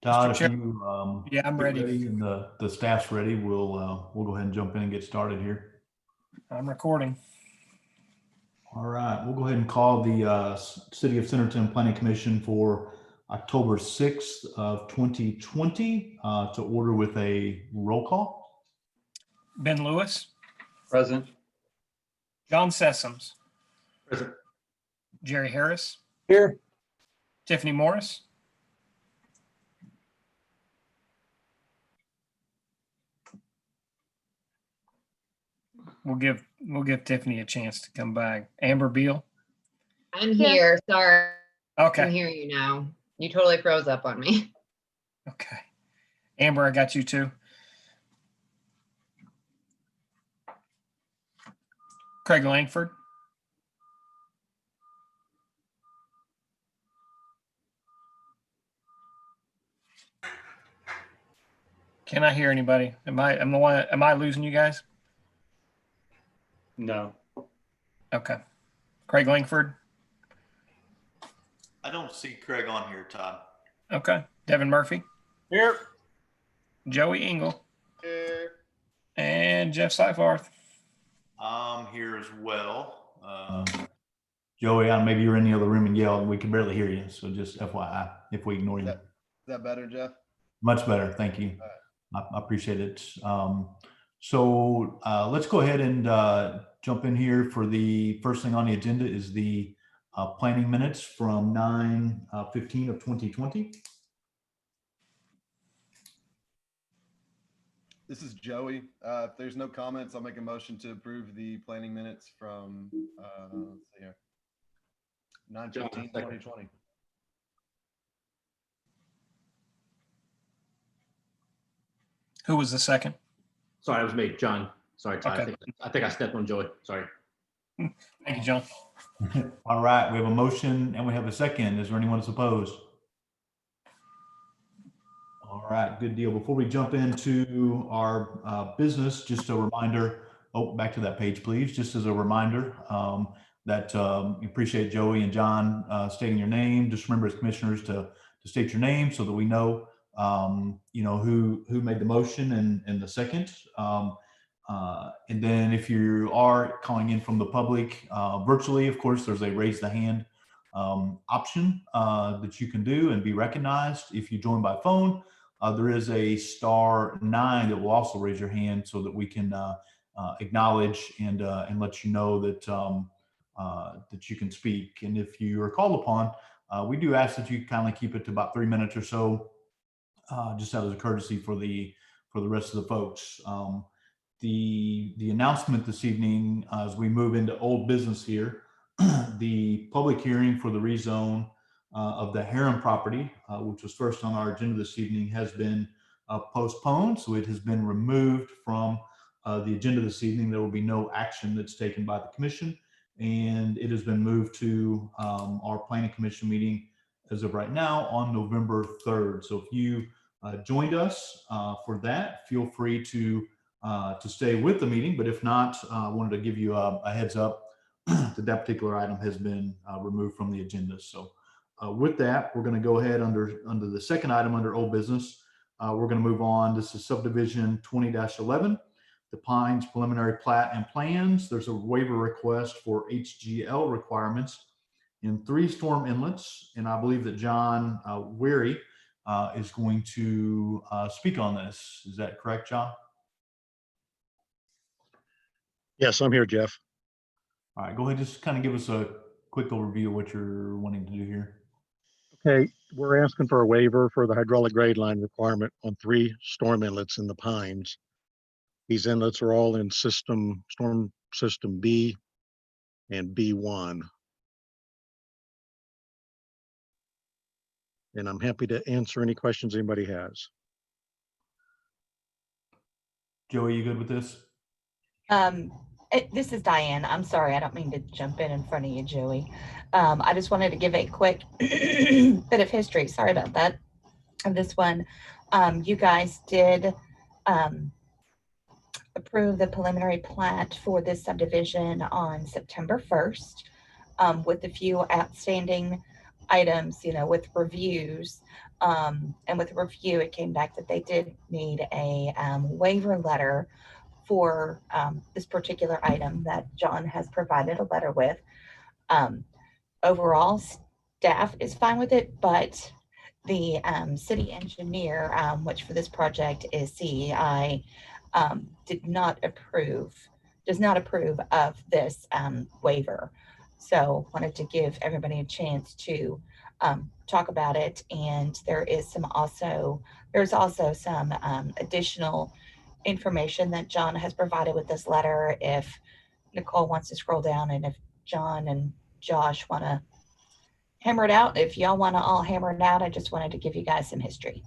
Todd, Mr. if Chair, you yeah, I'm get ready. ready and the staff's ready, we'll go ahead and jump in and get started here. I'm recording. All right, we'll go ahead and call the City of Centerton Planning Commission for October 6th of 2020 to order with a roll call. Ben Lewis, Present. John Sessoms, Present. Jerry Harris, Here. Tiffany Morris, we'll give Tiffany a chance to come back. Amber Beal. I'm here. Sorry. I can Okay. hear you now. You totally froze up on me. Okay. Amber, I got you too. Craig Langford. Can I hear anybody? Am I losing you guys? No. Okay. Craig Langford. I don't see Craig on here, Todd. Okay. Devin Murphy. Here. Joey Engel. Here. And Jeff Seifarth. I'm here as well. Joey, maybe you're in the other room and yelled. We can barely hear you. So just FYI, if we ignore you. Is that better, Jeff? Much better. Thank you. I appreciate it. So let's go ahead and jump in here for the first thing on the agenda is the planning minutes from 9/15 of 2020. This is Joey. If there's no comments, I'll make a motion to approve the planning minutes from, let's see here, 9/15/2020. Who was the second? Sorry, that was me, John. Sorry, Todd. Okay. I think I stepped on Joey. Sorry. Thank you, John. All right, we have a motion and we have a second. Is there anyone that's opposed? All right, good deal. Before we jump into our business, just a reminder, back to that page, please. Just as a reminder that we appreciate Joey and John stating your name. Just remember as commissioners to state your name so that we know, who made the motion and the second. And then if you are calling in from the public virtually, of course, there's a raise the hand option that you can do and be recognized. If you join by phone, there is a *9 that will also raise your hand so that we can acknowledge and let you know that that you can speak. And if you are called upon, we do ask that you kindly keep it to about 3 minutes or so, just out as a courtesy for the rest of the folks. The announcement this evening, as we move into old business here, the public hearing for the rezone of the Heron property, which was first on our agenda this evening, has been postponed. So it has been removed from the agenda this evening. There will be no action that's taken by the commission, and it has been moved to our planning commission meeting as of right now on November 3rd. So if you joined us for that, feel free to stay with the meeting. But if not, I wanted to give you a heads up that that particular item has been removed from the agenda. So with that, we're going to go ahead under the second item under old business. We're going to move on. This is subdivision 20-11, the Pines preliminary plat and plans. There's a waiver request for HGL requirements in 3 storm inlets. And I believe that John Weary is going to speak on this. Is that correct, John? Yes, I'm here, Jeff. All right, go ahead. Just kind of give us a quick overview of what you're wanting to do here. Okay, we're asking for a waiver for the hydraulic grade line requirement on 3 storm inlets in the Pines. These inlets are all in storm system B and B1. And I'm happy to answer any questions anybody has. Joey, you good with this? This is Diane. I'm sorry, I don't mean to jump in front of you, Joey. I just wanted to give a quick bit of history. Sorry about that. Of this one, you guys did approve the preliminary plat for this subdivision on September 1st with a few outstanding items, with reviews. And with review, it came back that they did need a waiver letter for this particular item that John has provided a letter with. Overall, staff is fine with it, but the city engineer, which for this project is CEI, does not approve of this waiver. So wanted to give everybody a chance to talk about it. And there's also some additional information that John has provided with this letter. If Nicole wants to scroll down, and if John and Josh want to hammer it out, if y'all want to all hammer it out, I just wanted to give you guys some history.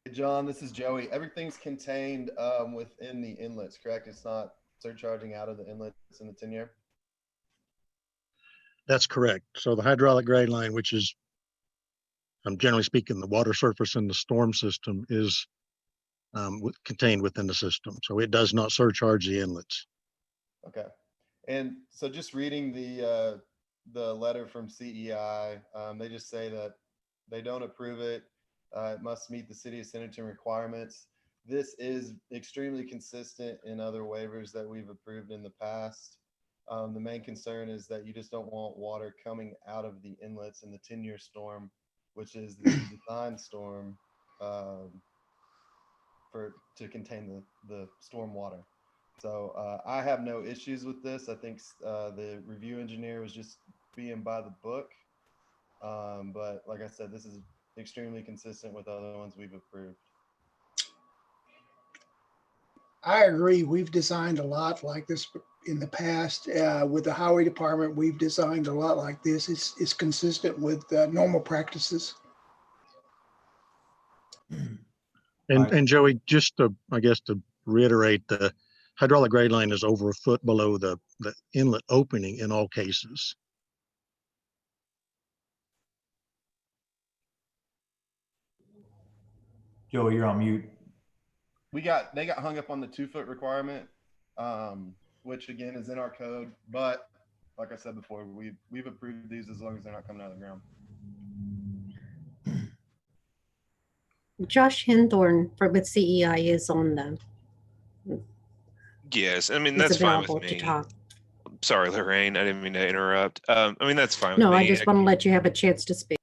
Hey, John, this is Joey. Everything's contained within the inlets, correct? It's not surcharging out of the inlets in the 10-year? That's correct. So the hydraulic grade line, which is, generally speaking, the water surface in the storm system, is contained within the system. So it does not surcharge the inlets. Okay. And so just reading the letter from CEI, they just say that they don't approve it. It must meet the city of Centerton requirements. This is extremely consistent in other waivers that we've approved in the past. The main concern is that you just don't want water coming out of the inlets in the 10-year storm, which is the design storm to contain the storm water. So I have no issues with this. I think the review engineer was just being by the book. But like I said, this is extremely consistent with other ones we've approved. I agree. We've designed a lot like this in the past. With the highway department, we've designed a lot like this. It's consistent with normal practices. And Joey, just to reiterate, the hydraulic grade line is over a foot below the inlet opening in all cases. Joey, you're on mute. They got hung up on the 2-foot requirement, which again is in our code. But like I said before, we've approved these as long as they're not coming out of the ground. Josh Henthorn with CEI is on them. Yes, I mean, He's that's fine available with to me. talk. Sorry, Lorraine, I didn't mean to interrupt. I mean, that's fine with No, me. I just want to let you have a chance to speak.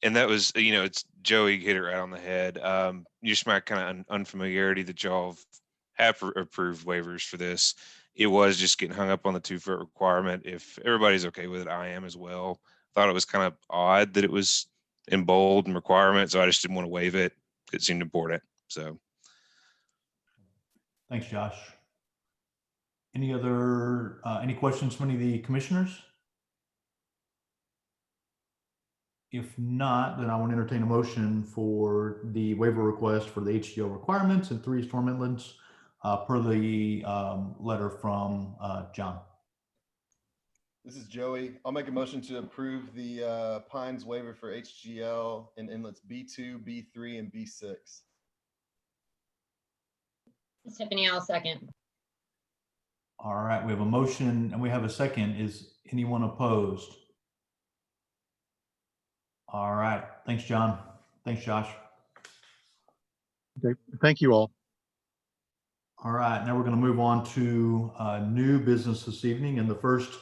And that was, it's Joey hit it right on the head. Just my kind of unfamiliarity that y'all have approved waivers for this. It was just getting hung up on the 2-foot requirement. If everybody's okay with it, I am as well. Thought it was kind of odd that it was in bold and requirement, so I just didn't want to waive it. It seemed important. So Thanks, Josh. Any questions from any of the commissioners? If not, then I want to entertain a motion for the waiver request for the HGO requirements and 3 storm inlets per the letter from John. This is Joey. I'll make a motion to approve the Pines waiver for HGL in inlets B2, B3, and B6. Tiffany, I'll second. All right, we have a motion and we have a second. Is anyone opposed? All right, thanks, John. Thanks, Josh. Okay, thank you all. All right, now we're going to move on to new business this evening. And the first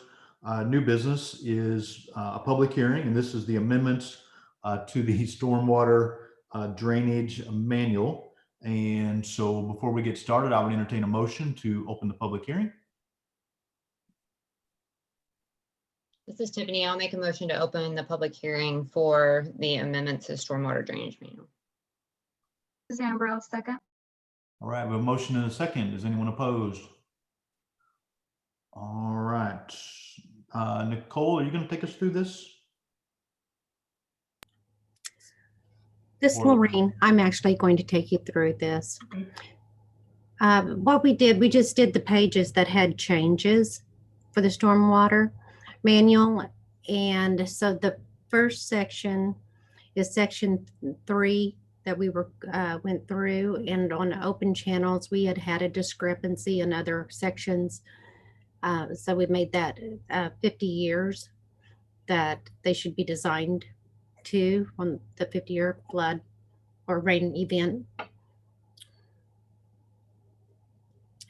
new business is a public hearing, and this is the amendments to the stormwater drainage manual. And so before we get started, I would entertain a motion to open the public hearing. This is Tiffany. I'll make a motion to open the public hearing for the amendments to stormwater drainage manual. This is Amber, I'll second. All right, we have a motion and a second. Is anyone opposed? All right. Nicole, are you going to take us through this? This is Lorraine. I'm actually going to take you through this. What we did, we just did the pages that had changes for the stormwater manual. And so the first section is section 3 that we went through, and on open channels, we had a discrepancy in other sections. So we made that 50 years. that they should be designed to on the 50-year flood or rain event.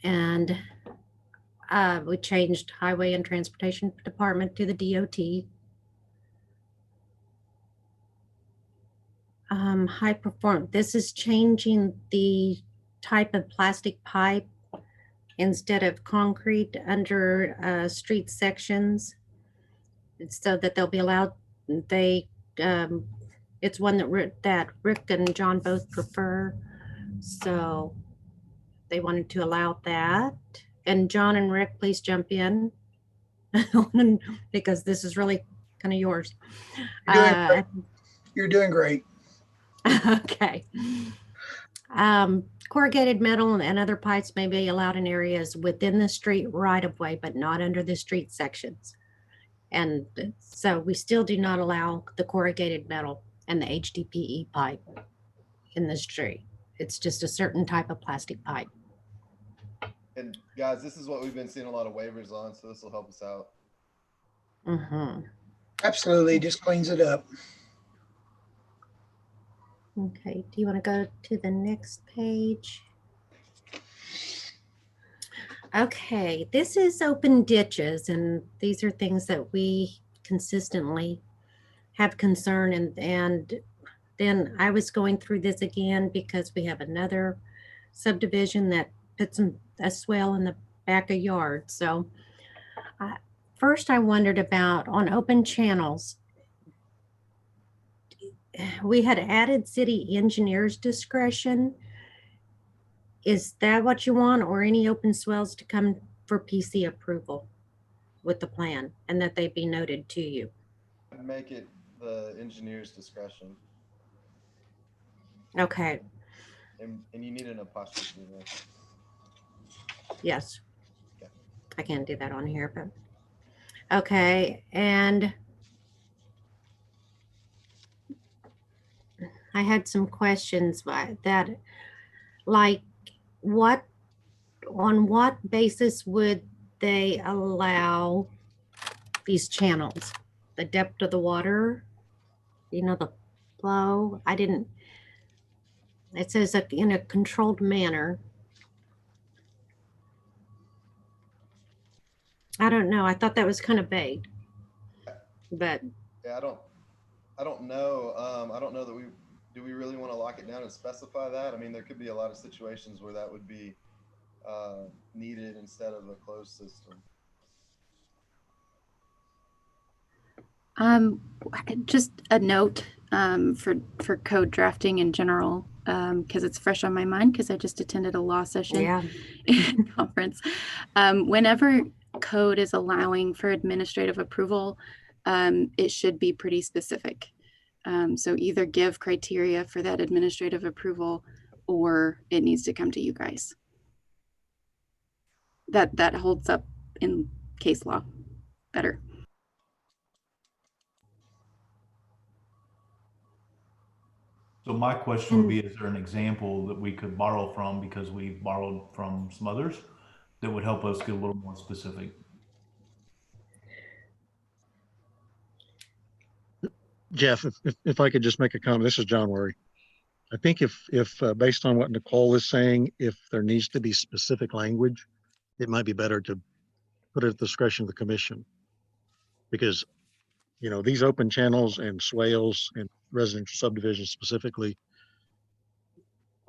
And we changed Highway and Transportation Department to the DOT. High perform, this is changing the type of plastic pipe instead of concrete under street sections, so that they'll be allowed, it's one that Rick and John both prefer. So they wanted to allow that. And John and Rick, please jump in because this is really kind of yours. You're doing great. Okay. Corrugated metal and other pipes may be allowed in areas within the street right of way, but not under the street sections. And so we still do not allow the corrugated metal and the HDPE pipe in the street. It's just a certain type of plastic pipe. And guys, this is what we've been seeing a lot of waivers on, so this will help us out. Mm-hmm. Absolutely, just cleans it up. Okay, do you want to go to the next page? Okay, this is open ditches, and these are things that we consistently have concern, and then I was going through this again because we have another subdivision that puts a swale in the back of yard. So first I wondered about on open channels, we had added city engineer's discretion. Is that what you want, or any open swells to come for PC approval with the plan and that they be noted to you? Make it the engineer's discretion. Okay, And you need an apostrophe there. yes. Okay. I can't do that on here, but okay. And I had some questions by that, like on what basis would they allow these channels? The depth of the water, the flow? It says in a controlled manner. I don't know. I thought that was kind of vague, but Yeah, I don't know. I don't know that do we really want to lock it down and specify that? I mean, there could be a lot of situations where that would be needed instead of a closed system. Just a note for code drafting in general, because it's fresh on my mind because I just attended a law session yeah. conference. Whenever code is allowing for administrative approval, it should be pretty specific. So either give criteria for that administrative approval, or it needs to come to you guys. That holds up in case law better. So my question would be, is there an example that we could borrow from, because we borrowed from some others, that would help us get a little more specific? Jeff, if I could just make a comment, this is John Worry. I think if based on what Nicole is saying, if there needs to be specific language, it might be better to put it at the discretion of the commission. Because, these open channels and swales and residential subdivisions specifically,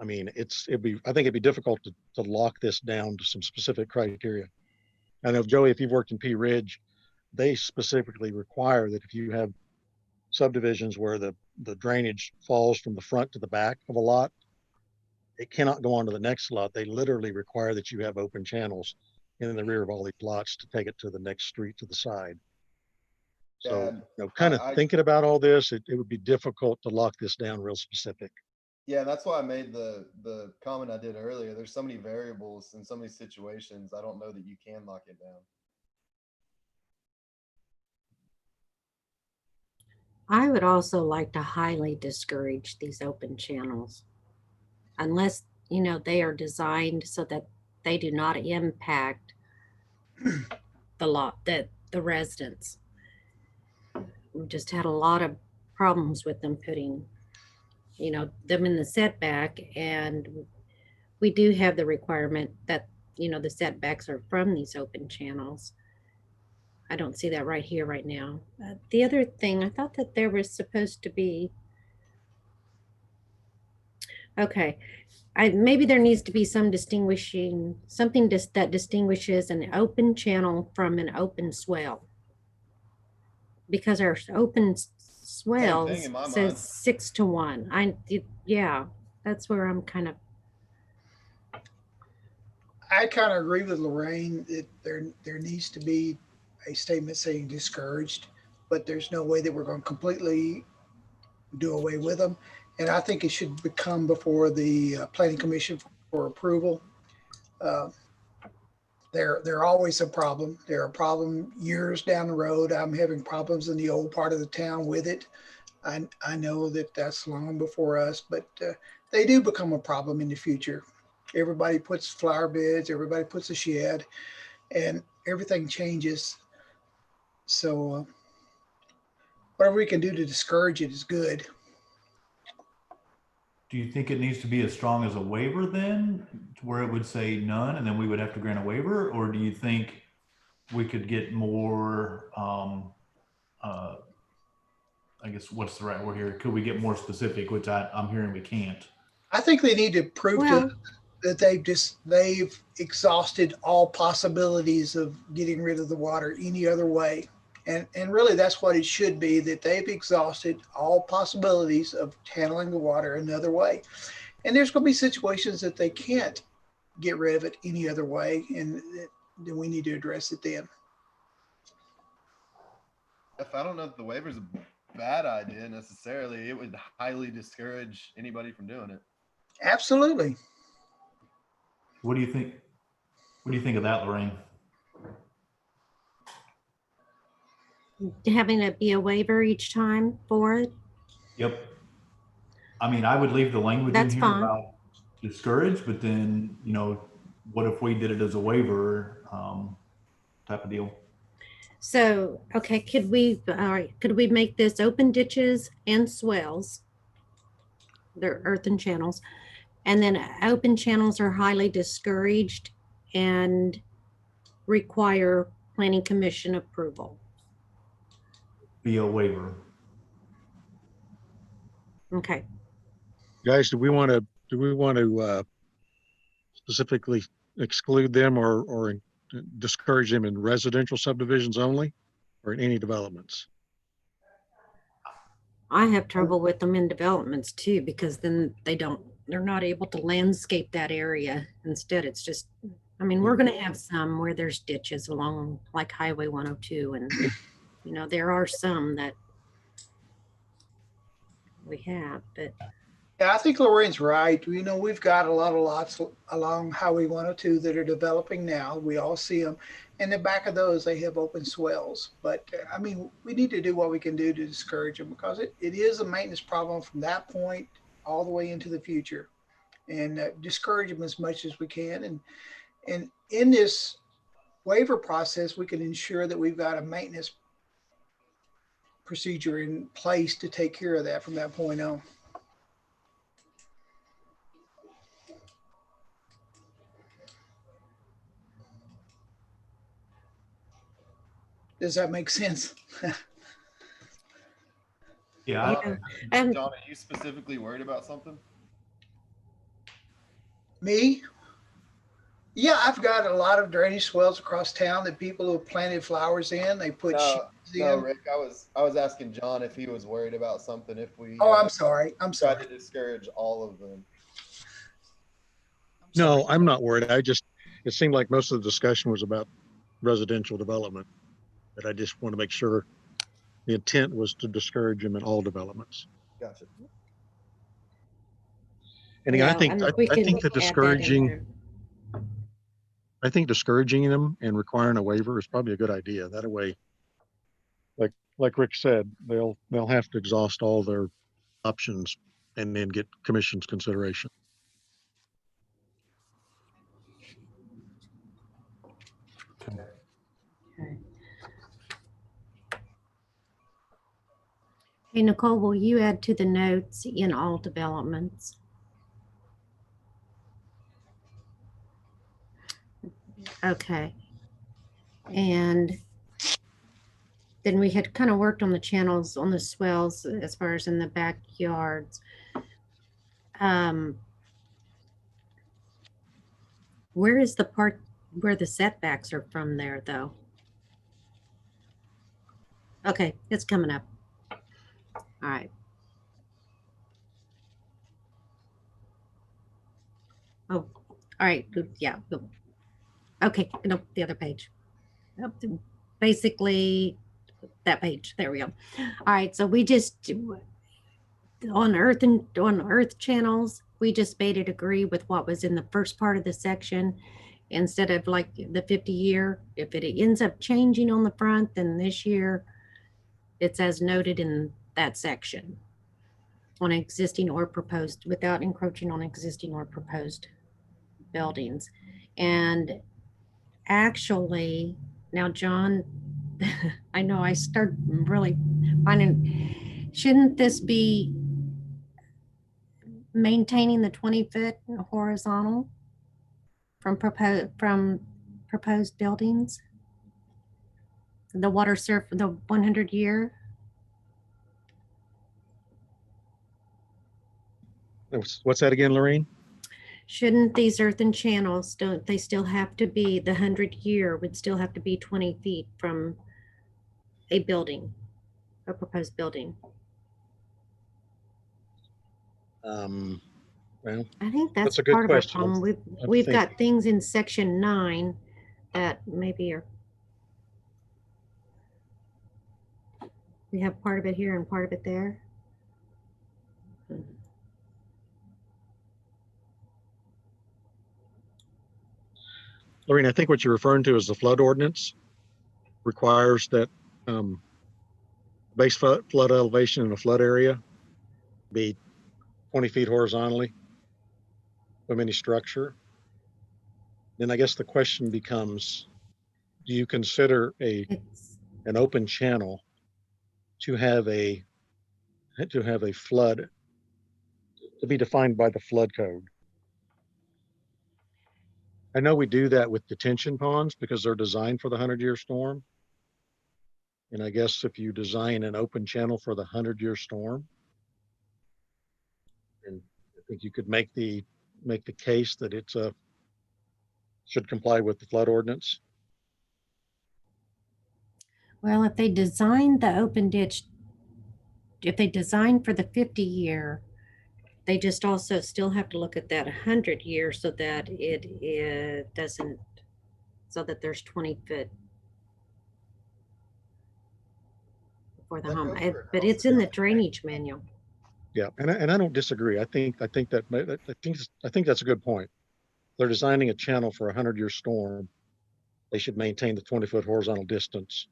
I mean, I think it'd be difficult to lock this down to some specific criteria. I know, Joey, if you've worked in Pea Ridge, they specifically require that if you have subdivisions where the drainage falls from the front to the back of a lot, it cannot go on to the next lot. They literally require that you have open channels in the rear of all these lots to take it to the next street to the side. So, kind of thinking about all this, it would be difficult to lock this down real specific. Yeah, that's why I made the comment I did earlier. There's so many variables in so many situations. I don't know that you can lock it down. I would also like to highly discourage these open channels unless, they are designed so that they do not impact the residents. we just had a lot of problems with them putting, them in the setback. And we do have the requirement that, the setbacks are from these open channels. I don't see that right here, right now. The other thing, I thought that there was supposed to be, okay, maybe there needs to be some something that distinguishes an open channel from an open swell. Because our open swells in my mind. says 6-1. Yeah, that's where I'm kind of, I kind of agree with Lorraine that there needs to be a statement saying discouraged, but there's no way that we're going to completely do away with them. And I think it should become before the Planning Commission for approval. They're always a problem. They're a problem years down the road. I'm having problems in the old part of the town with it. I know that that's long before us, but they do become a problem in the future. Everybody puts flower beds, everybody puts a shed, and everything changes. So whatever we can do to discourage it is good. Do you think it needs to be as strong as a waiver then, to where it would say none, and then we would have to grant a waiver? Or do you think we could get more, I guess, what's the right word here? Could we get more specific, which I'm hearing we can't? I think they need to prove well, that they've exhausted all possibilities of getting rid of the water any other way. And really that's what it should be, that they've exhausted all possibilities of handling the water another way. And there's going to be situations that they can't get rid of it any other way. And then we need to address it then. If I don't know if the waiver is a bad idea necessarily, it would highly discourage anybody from doing it. Absolutely. What do you think? What do you think of that, Lorraine? having it be a waiver each time for it. Yep. I mean, I would leave the language in That's here fine. about discouraged, but then, what if we did it as a waiver type of deal? So, okay, could we make this open ditches and swells? They're earthen channels. And then open channels are highly discouraged and require planning commission approval. Via waiver. Okay. Guys, do we want to specifically exclude them or discourage them in residential subdivisions only, or in any developments? I have trouble with them in developments too, because then they're not able to landscape that area. Instead, it's just, I mean, we're going to have some where there's ditches along like Highway 102. And, there are some that we have, but. Yeah, I think Lorraine's right. We've got a lot of lots along Highway 102 that are developing now. We all see them. In the back of those, they have open swells. But I mean, we need to do what we can do to discourage them, because it is a maintenance problem from that point all the way into the future, and discourage them as much as we can. And in this waiver process, we can ensure that we've got a maintenance procedure in place to take care of that from that point on. Does that make sense? Yeah. John, are you specifically worried about something? Me? Yeah, I've got a lot of drainage swells across town that people have planted flowers in. They put No, sheds in. Rick, I was asking John if he was worried about something, if we Oh, I'm sorry. tried to discourage all of them. No, I'm not worried. It seemed like most of the discussion was about residential development. But I just want to make sure the intent was to discourage them in all developments. Gotcha. And again, Yeah, I think we that can add that in discouraging, there. I think discouraging them and requiring a waiver is probably a good idea. That way, like Rick said, they'll have to exhaust all their options and then get commission's consideration. Okay. Okay. Hey, Nicole, will you add to the notes in all developments? Okay. And then we had kind of worked on the channels on the swells as far as in the backyards. Where is the part where the setbacks are from there, though? Okay, it's coming up. All right. Oh, all right. Yeah. Okay. No, the other page. Basically, that page. There we go. All right. So we just on Earth channels, we just made it agree with what was in the first part of the section instead of like the 50-year. If it ends up changing on the front, then this year it's as noted in that section on existing or proposed without encroaching on existing or proposed buildings. And actually, now John, I know I start really finding, shouldn't this be maintaining the 20-foot horizontal from proposed buildings? The water surface, the 100-year? What's that again, Lorraine? Shouldn't these earthen channels, don't they still have to be, the 100-year would still have to be 20 feet from a building, a proposed building? Well, I think that's a good part of question. our problem. I'm We've thinking. got things in section 9 that maybe are, we have part of it here and part of it there. Lorraine, I think what you're referring to is the flood ordinance requires that base flood elevation in a flood area be 20 feet horizontally from any structure. Then I guess the question becomes, do you consider an open channel to have a flood, to be defined by the flood code? I know we do that with detention ponds because they're designed for the 100-year storm. And I guess if you design an open channel for the 100-year storm, and I think you could make the case that it's should comply with the flood ordinance. Well, if they design the open ditch, if they design for the 50-year, they just also still have to look at that 100-year so that it doesn't, so that there's 20 foot for the home. But it's in the drainage manual. Yeah, and I don't disagree. I think that's a good point. They're designing a channel for a 100-year storm. They should maintain the 20-foot horizontal distance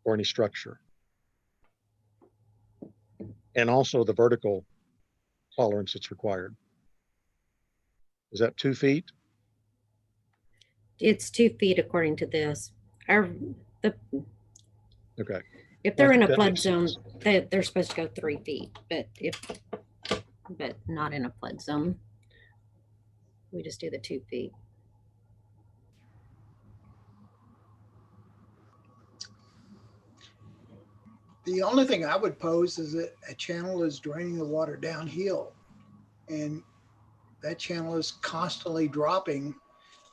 for any structure. And also the vertical tolerance that's required. Is that 2 feet? It's 2 feet according to this. Okay. If they're in a That flood makes zone, sense. they're supposed to go 3 feet, but not in a flood zone. We just do the 2 feet. The only thing I would pose is that a channel is draining the water downhill, and that channel is constantly dropping.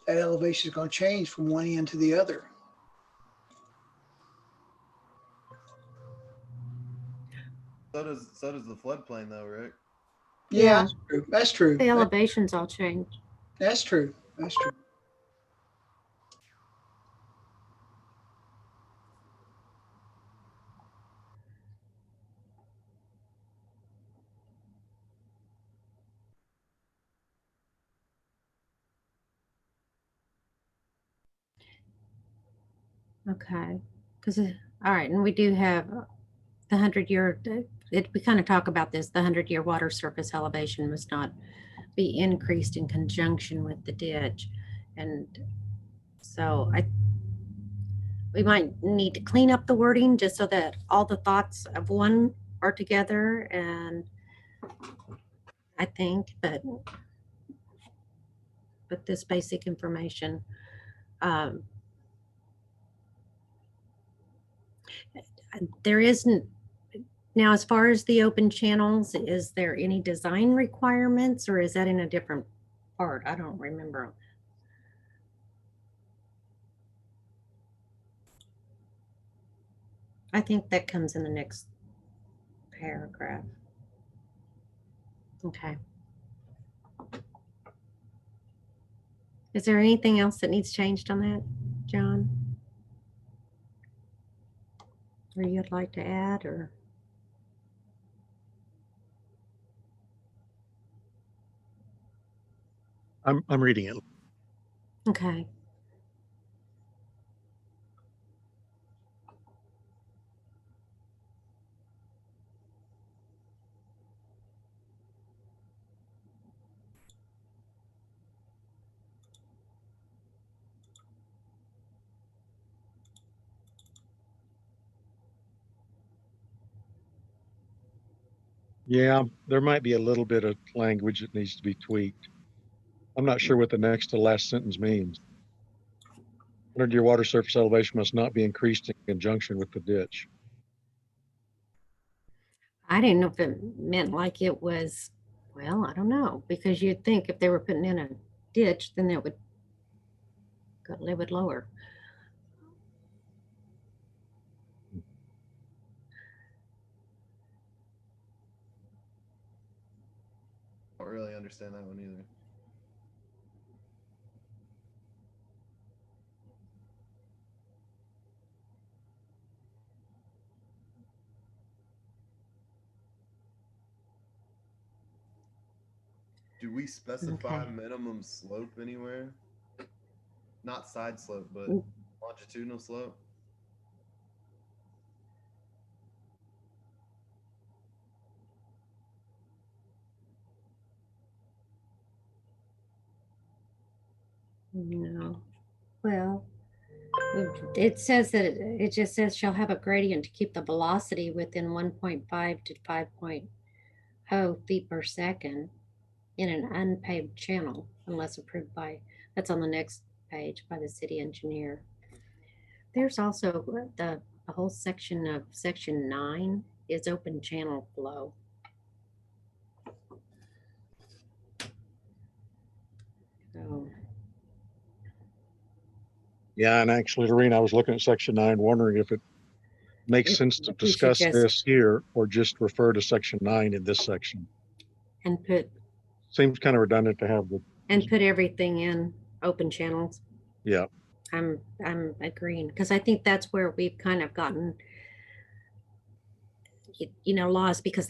That elevation is going to change from one end to the other. So does the floodplain though, Rick? Yeah, that's true. That's true. The elevations all change. That's true. That's true. Okay, because all right, and we do have the 100-year. We kind of talk about this. The 100-year water surface elevation must not be increased in conjunction with the ditch, and so we might need to clean up the wording just so that all the thoughts of one are together, and I think that with this basic information, there isn't, now as far as the open channels, is there any design requirements or is that in a different part? I don't remember. I think that comes in the next paragraph. Okay. Is there anything else that needs changed on that, John? Or you'd like to add, or? I'm reading it. Okay. Yeah, there might be a little bit of language that needs to be tweaked. I'm not sure what the next to last sentence means. Under your water surface elevation must not be increased in conjunction with the ditch. I didn't know if it meant like it was, well, I don't know, because you'd think if they were putting in a ditch, then it would go a little bit lower. I don't really understand that one either. Do we specify Okay. minimum slope anywhere? Not side slope, but Mm. longitudinal slope? No. Well, it says that it just says shall have a gradient to keep the velocity within 1.5 to 5.0 feet per second in an unpaved channel unless approved by, that's on the next page, by the city engineer. There's also the whole section of section 9 is open channel flow. So, Yeah, and actually, Lorene, I was looking at section 9, wondering if it makes If- sense to if we should discuss just- this here or just refer to section 9 in this section. and put Seems kind of redundant to have the, everything in open channels. yeah. I'm agreeing because I think that's where we've kind of gotten, you know, lost because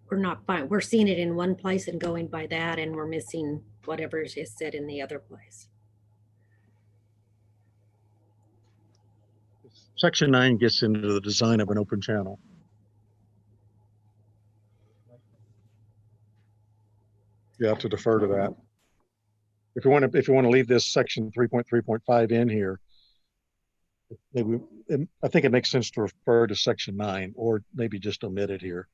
we're not fine. We're seeing it in one place and going by that, and we're missing whatever is said in the other place. Section 9 gets into the design of an open channel. You have to defer to that. If you want to leave this section 3.3.5 in here, maybe I think it makes sense to refer to section 9 or maybe just omit it here.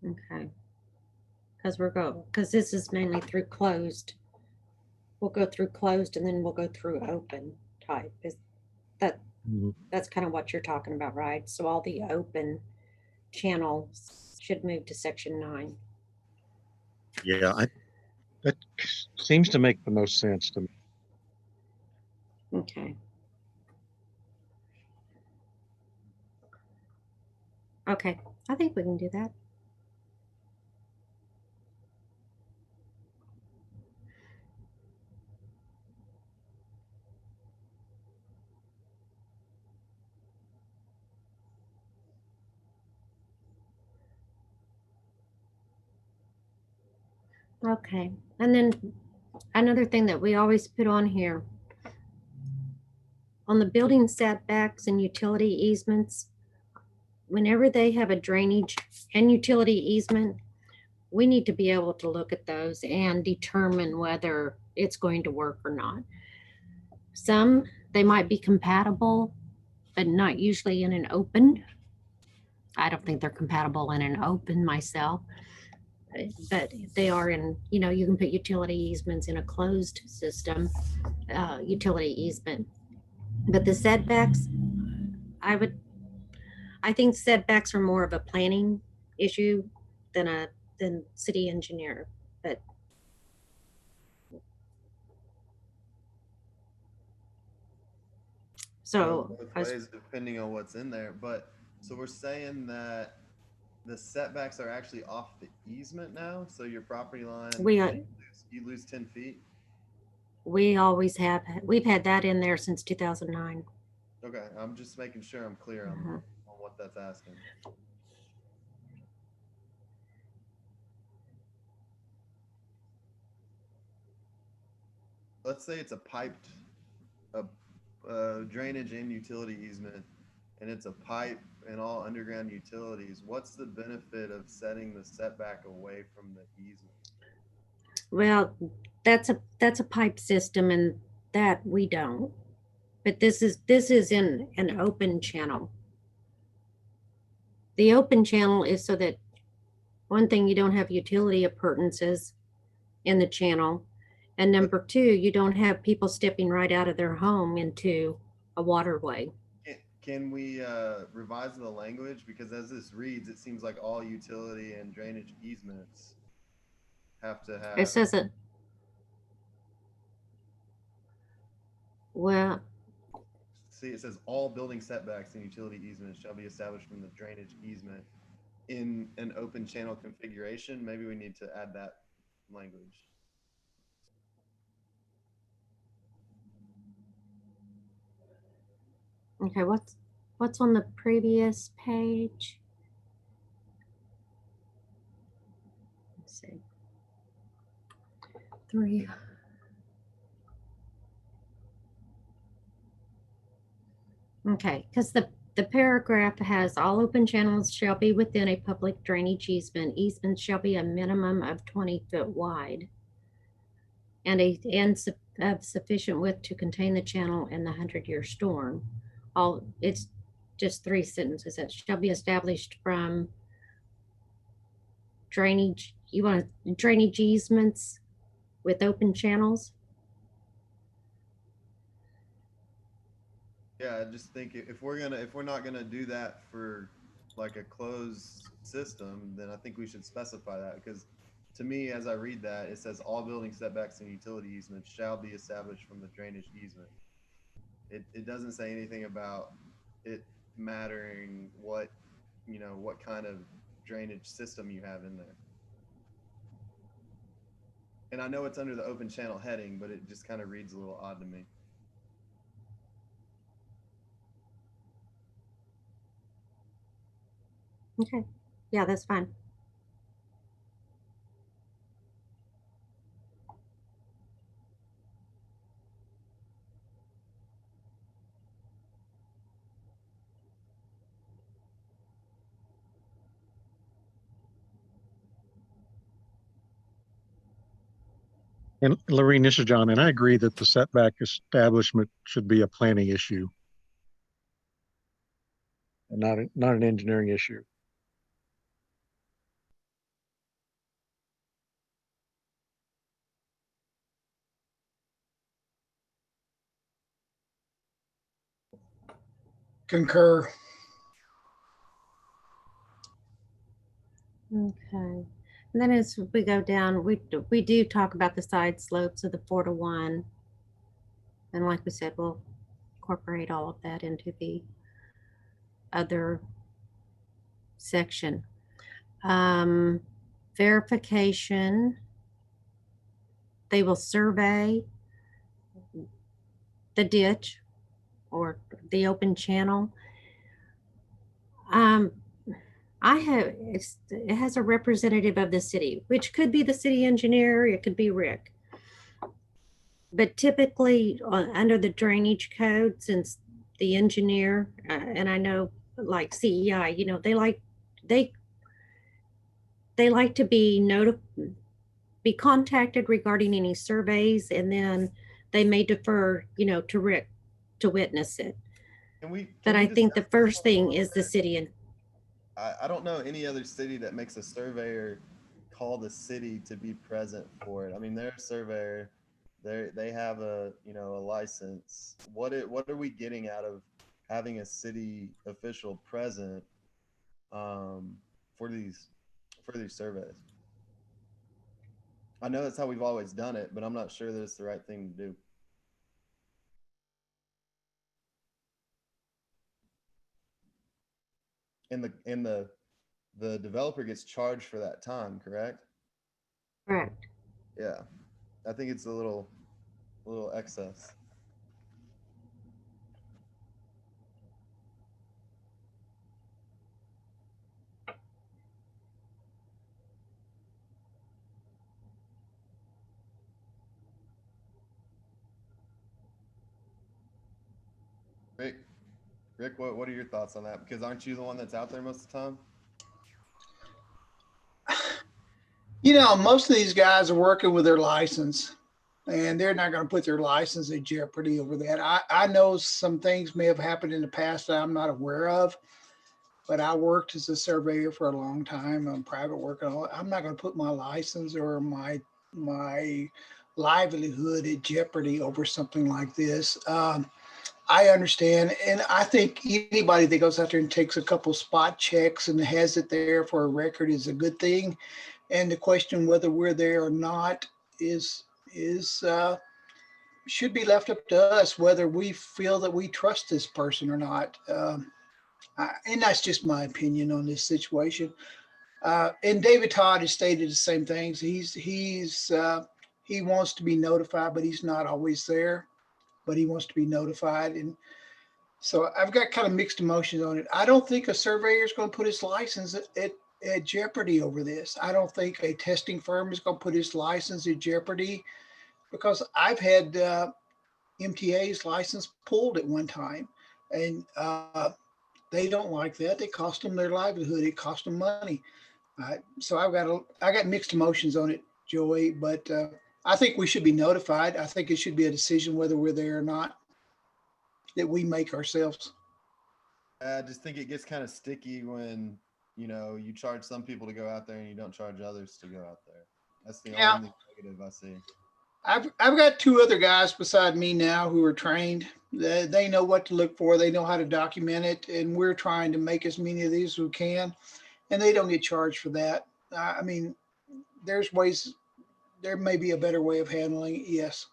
Okay. Because this is mainly through closed. We'll go through closed and then we'll go through open type. That's kind of what you're talking about, right? So all the open channels should move to section 9. Yeah, that seems to make the most sense to me. Okay. Okay, I think we can do that. Okay, and then another thing that we always put on here on the building setbacks and utility easements, whenever they have a drainage and utility easement, we need to be able to look at those and determine whether it's going to work or not. Some, they might be compatible, but not usually in an open. I don't think they're compatible in an open myself, but they are in, you know, you can put utility easements in a closed system, utility easement. But the setbacks, I think setbacks are more of a planning issue than city engineer, but. So. Both I was- ways depending on what's in there, but so we're saying that the setbacks are actually off the easement now, so your property line, you lose 10 feet. We always have, we've had that in there since 2009. Okay, I'm just making sure I'm clear on what that's asking. Let's say it's a piped drainage and utility easement, and it's a pipe and all underground utilities. What's the benefit of setting the setback away from the easement? Well, that's a pipe system, and that we don't. But this is in an open channel. The open channel is so that, one thing, you don't have utility appurtenances in the channel. And number two, you don't have people stepping right out of their home into a waterway. Can we revise the language? Because as this reads, it seems like all utility and drainage easements have to have. It says it. Well. See, it says all building setbacks and utility easements shall be established from the drainage easement in an open channel configuration. Maybe we need to add that language. Okay, what's on the previous page? Let's see. 3. Okay, because the paragraph has all open channels shall be within a public drainage easement. Easements shall be a minimum of 20 foot wide and of sufficient width to contain the channel and the 100-year storm. It's just 3 sentences that shall be established from drainage. You want drainage easements with open channels? Yeah, I just think if we're not gonna do that for like a closed system, then I think we should specify that, because to me, as I read that, it says all building setbacks and utility easements shall be established from the drainage easement. It doesn't say anything about it mattering what kind of drainage system you have in there. And I know it's under the open channel heading, but it just kind of reads a little odd to me. Okay, yeah, that's fine. And Lorene, this is John, and I agree that the setback establishment should be a planning issue and not an engineering issue. Concur. Okay. And then as we go down, we do talk about the side slopes of the 4:1. And like we said, we'll incorporate all of that into the other section. Verification. They will survey the ditch or the open channel. It has a representative of the city, which could be the city engineer, it could be Rick. But typically, under the drainage code, since the engineer, and I know like CEI, they like to be contacted regarding any surveys, and then they may defer, to Rick to witness it. But I think the first thing is the city and I don't know any other city that makes a surveyor call the city to be present for it. I mean, they're a surveyor. They have a license. What are we getting out of having a city official present for these surveys? I know that's how we've always done it, but I'm not sure that it's the right thing to do. And the developer gets charged for that time, correct? correct. Yeah. I think it's a little excess. Rick, what are your thoughts on that? Because aren't you the one that's out there most of the time? Most of these guys are working with their license, and they're not going to put their license in jeopardy over that. I know some things may have happened in the past that I'm not aware of, but I worked as a surveyor for a long time on private work. I'm not going to put my license or my livelihood at jeopardy over something like this. I understand, and I think anybody that goes out there and takes a couple spot checks and has it there for a record is a good thing. And the question whether we're there or not should be left up to us, whether we feel that we trust this person or not. And that's just my opinion on this situation. And David Todd has stated the same things. He wants to be notified, but he's not always there. But he wants to be notified, and so I've got kind of mixed emotions on it. I don't think a surveyor is going to put his license at jeopardy over this. I don't think a testing firm is going to put his license at jeopardy, because I've had MTA's license pulled at one time, and they don't like that. It cost them their livelihood. It cost them money. So I got mixed emotions on it, Joey, but I think we should be notified. I think it should be a decision whether we're there or not that we make ourselves. I just think it gets kind of sticky when, you charge some people to go out there and you don't charge others to go out there. That's the only negative I see. I've got two other guys beside me now who are trained. They know what to look for. They know how to document it. And we're trying to make as many of these as we can. And they don't get charged for that. I mean, there's ways. There may be a better way of handling it, yes.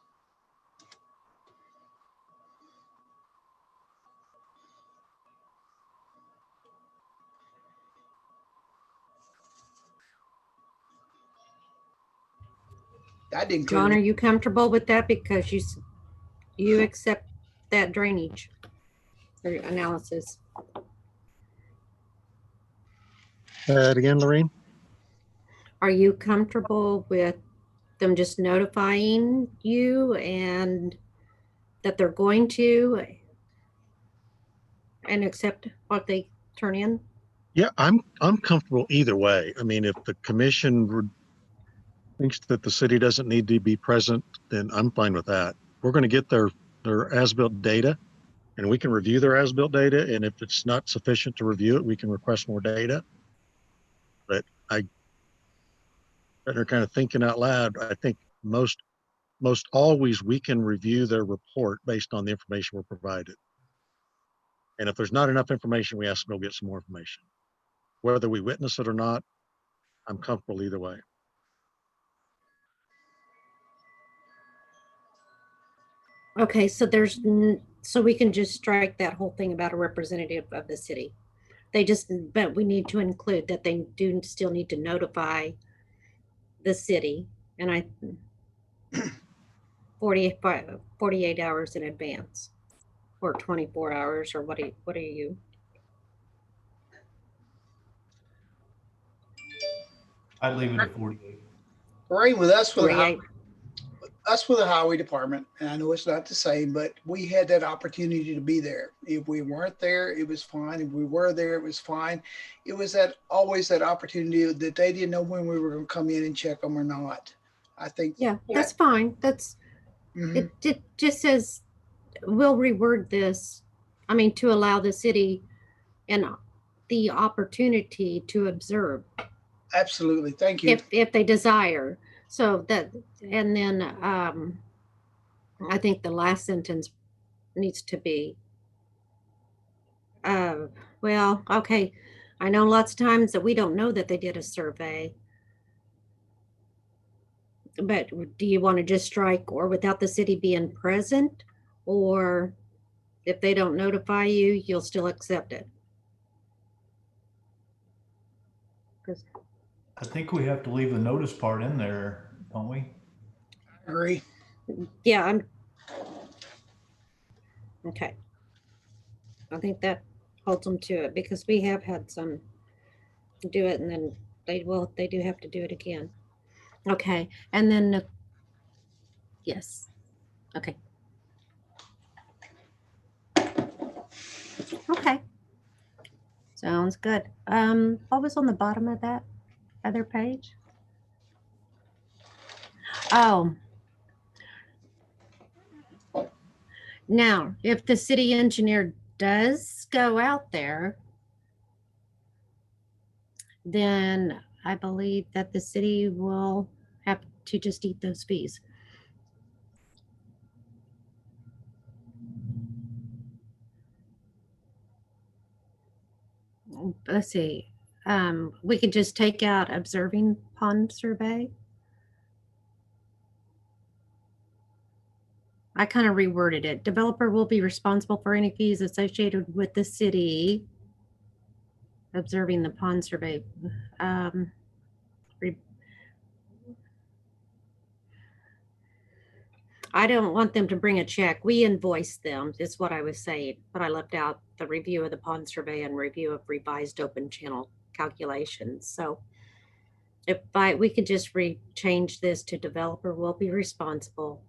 That didn't. John, are you comfortable with that? Because you accept that drainage or analysis? Say that again, Lorraine? Are you comfortable with them just notifying you and that they're going to and accept what they turn in? Yeah, I'm comfortable either way. I mean, if the commission thinks that the city doesn't need to be present, then I'm fine with that. We're going to get their as-built data, and we can review their as-built data. And if it's not sufficient to review it, we can request more data. But they're kind of thinking out loud. I think most always we can review their report based on the information we're provided. And if there's not enough information, we ask them to go get some more information. Whether we witness it or not, I'm comfortable either way. Okay, so so we can just strike that whole thing about a representative of the city. But we need to include that they do still need to notify the city, and 48 hours in advance, or 24 hours, or what are you? I'd leave it at 48. Right, with us, us with the highway department, and I know it's not the same, but we had that opportunity to be there. If we weren't there, it was fine. If we were there, it was fine. It was that always that opportunity that they didn't know when we were going to come in and check them or not. I think. Yeah, that's fine. That's, Mhm. it just says, we'll reword this, I mean, to allow the city and the opportunity to observe Absolutely. Thank you. if they desire. So that, and then I think the last sentence needs to be, well, okay, I know lots of times that we don't know that they did a survey. But do you want to just strike or without the city being present? Or if they don't notify you, you'll still accept it? I think we have to leave the notice part in there, don't we? Agree. Yeah, I'm. Okay. I think that holds them to it because we have had some do it and then they do have to do it again. Okay. And then, yes. Okay. Okay. Sounds good. What was on the bottom of that other page? Oh. Now, if the city engineer does go out there, then I believe that the city will have to just eat those fees. Let's see. We could just take out observing pond survey. I kind of reworded it. Developer will be responsible for any fees associated with the city observing the pond survey. I don't want them to bring a check. We invoice them, is what I was saying, but I left out the review of the pond survey and review of revised open channel calculations. So if we could just change this to developer will be responsible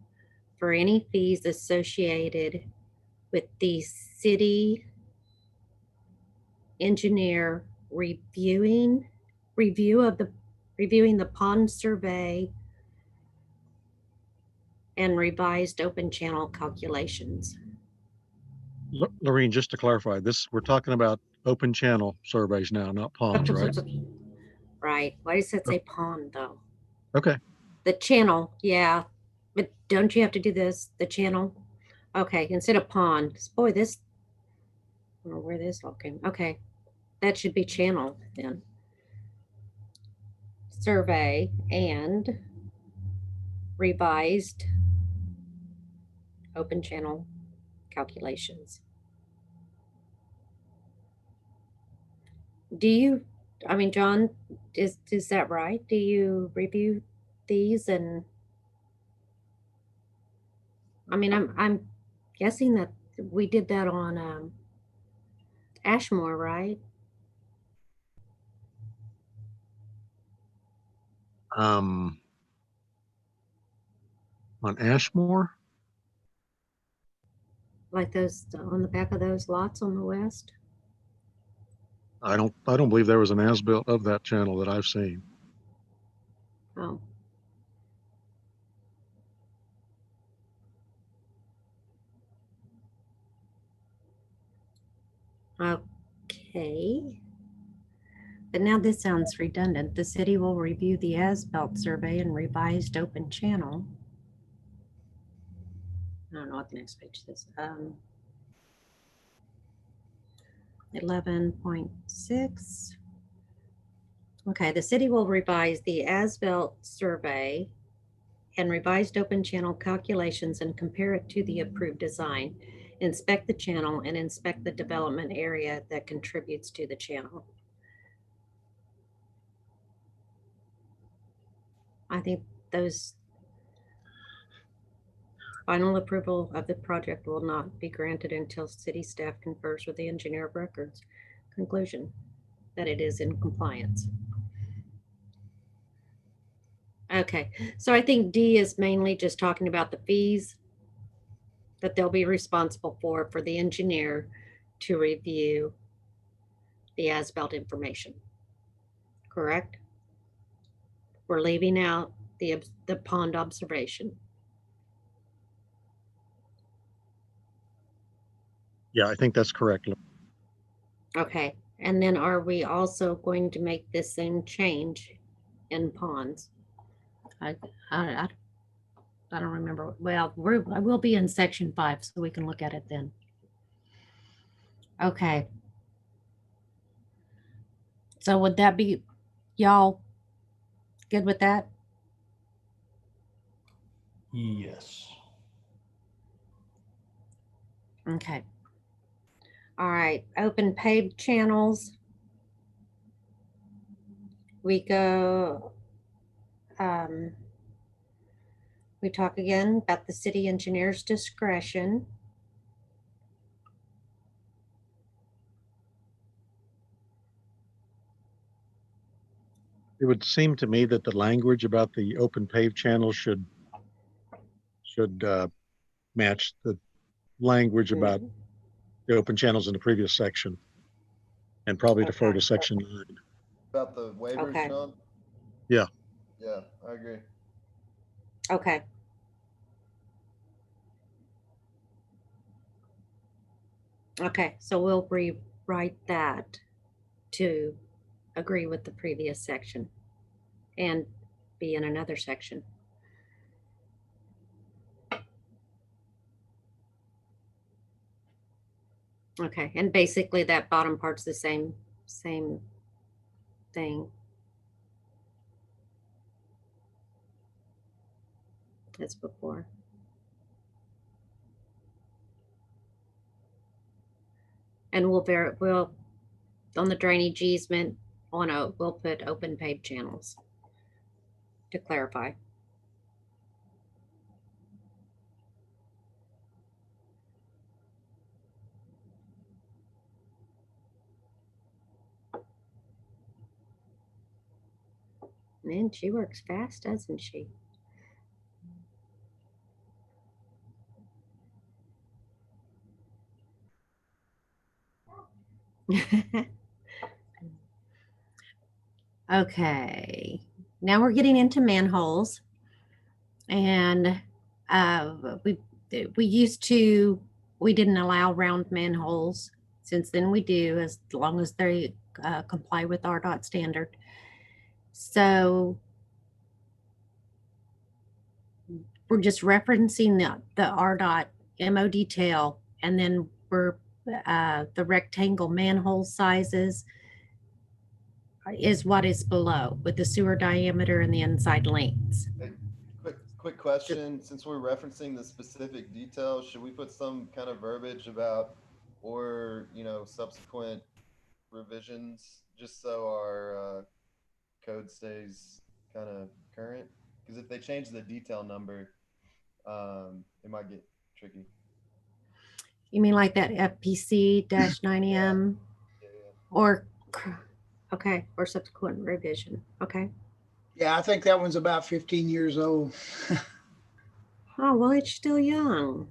for any fees associated with the city engineer reviewing the pond survey and revised open channel calculations. Lorraine, just to clarify, we're talking about open channel surveys now, not ponds, right? Right. Why does it say pond though? Okay. The channel, yeah. But don't you have to do this, the channel? Okay, instead of pond. Boy, this, I don't know where this looking. Okay, that should be channel then. Survey and revised open channel calculations. Do you, I mean, John, is that right? Do you review these? And I mean, I'm guessing that we did that on Ashmore, right? On Ashmore? Like those on the back of those lots on the west? I don't believe there was an as-built of that channel that I've seen. Oh. Okay. But now this sounds redundant. The city will review the as-built survey and revised open channel. I don't know what the next page is. 11.6. Okay, the city will revise the as-built survey and revised open channel calculations and compare it to the approved design. Inspect the channel and inspect the development area that contributes to the channel. I think those final approval of the project will not be granted until city staff confers with the engineer of records. Conclusion that it is in compliance. Okay, so I think D is mainly just talking about the fees that they'll be responsible for the engineer to review the as-built information. Correct? We're leaving out the pond observation. Yeah, I think that's correct. Okay, and then are we also going to make this same change in ponds? I don't remember. Well, I will be in section 5, so we can look at it then. Okay. So would that be, y'all good with that? Yes. Okay. All right, open paved channels. We go, we talk again about the city engineer's discretion. It would seem to me that the language about the open paved channel should match the language about the open channels in the previous section, and probably defer to section 9. About the waivers, Okay. John? Yeah. Yeah, I agree. Okay. Okay, so we'll rewrite that to agree with the previous section and be in another section. Okay, and basically that bottom part's the same thing as before. And we'll on the drainage easement we'll put open paved channels to clarify. Man, she works fast, doesn't she? Okay, now we're getting into manholes, and we didn't allow round manholes. Since then we do, as long as they comply with RDOT standard. So we're just referencing the RDOT MO detail, and then we're the rectangle manhole sizes is what is below with the sewer diameter and the inside lengths. Hey, quick question. Since we're referencing the specific details, should we put some kind of verbiage about or, subsequent revisions, just so our code stays kind of current? Because if they change the detail number, it might get tricky. You mean like that FPC-9M or, okay, or subsequent revision, okay. Yeah, I think that one's about 15 years old. Oh, well, it's still young.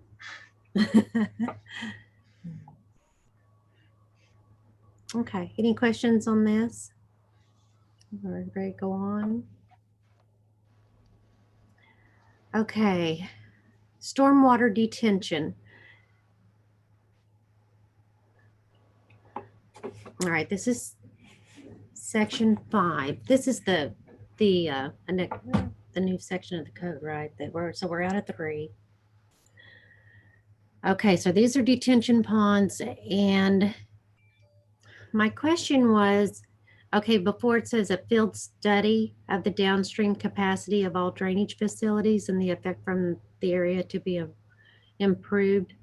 Okay, any questions on this? We're ready to go on. Okay, stormwater detention. All right, this is section 5. This is the new section of the code, right? So we're out of 3. Okay, so these are detention ponds, and my question was, okay, before it says a field study of the downstream capacity of all drainage facilities and the effect from the area to be improved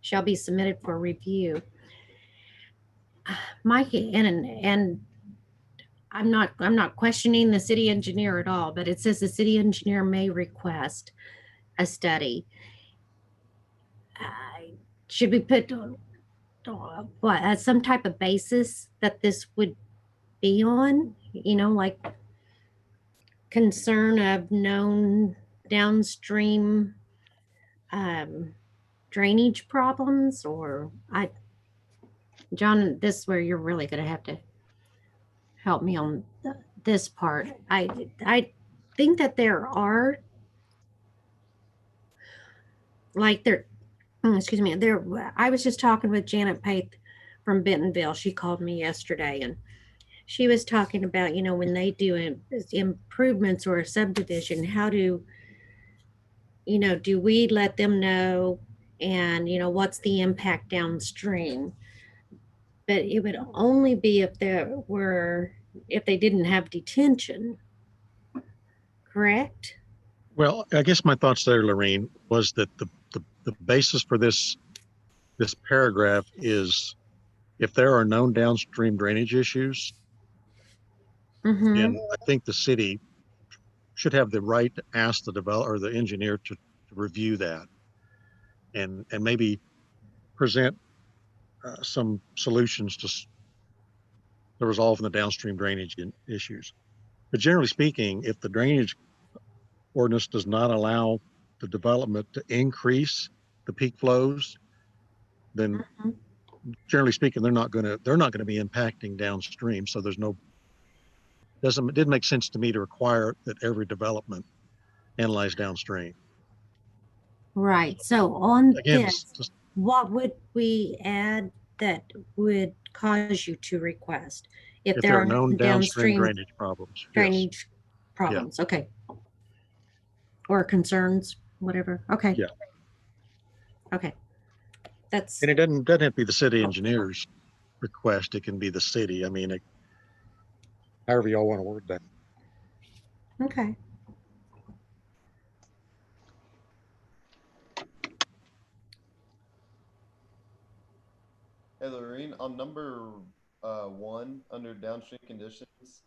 shall be submitted for review. Mike, and I'm not questioning the city engineer at all, but it says the city engineer may request a study. Should we put what as some type of basis that this would be on? Like concern of known downstream drainage problems, or John, this is where you're really going to have to help me on this part. I think that there are, like excuse me, I was just talking with Janet Paith from Bentonville. She called me yesterday, and she was talking about, when they do improvements or a subdivision, how do we let them know, and, what's the impact downstream? But it would only be if they didn't have detention, correct? Well, I guess my thoughts there, Lorraine, was that the basis for this paragraph is if there are known downstream drainage issues, Mm-hmm. then I think the city should have the right to ask the developer or the engineer to review that and maybe present some solutions to resolving the downstream drainage issues. But generally speaking, if the drainage ordinance does not allow the development to increase the peak flows, then Mhm. generally speaking, they're not going to be impacting downstream. So it didn't make sense to me to require that every development analyze downstream. Right. So on Again, this, what would we add that would cause you to request if if there there are are known downstream drainage problems. Yes. drainage problems? Okay. Or concerns, whatever. Okay. Yeah. Okay. That's And it doesn't have to be the city engineer's request. It can be the city. I mean, however y'all want to word that. okay. Hey, Lorraine, on number 1 under downstream conditions,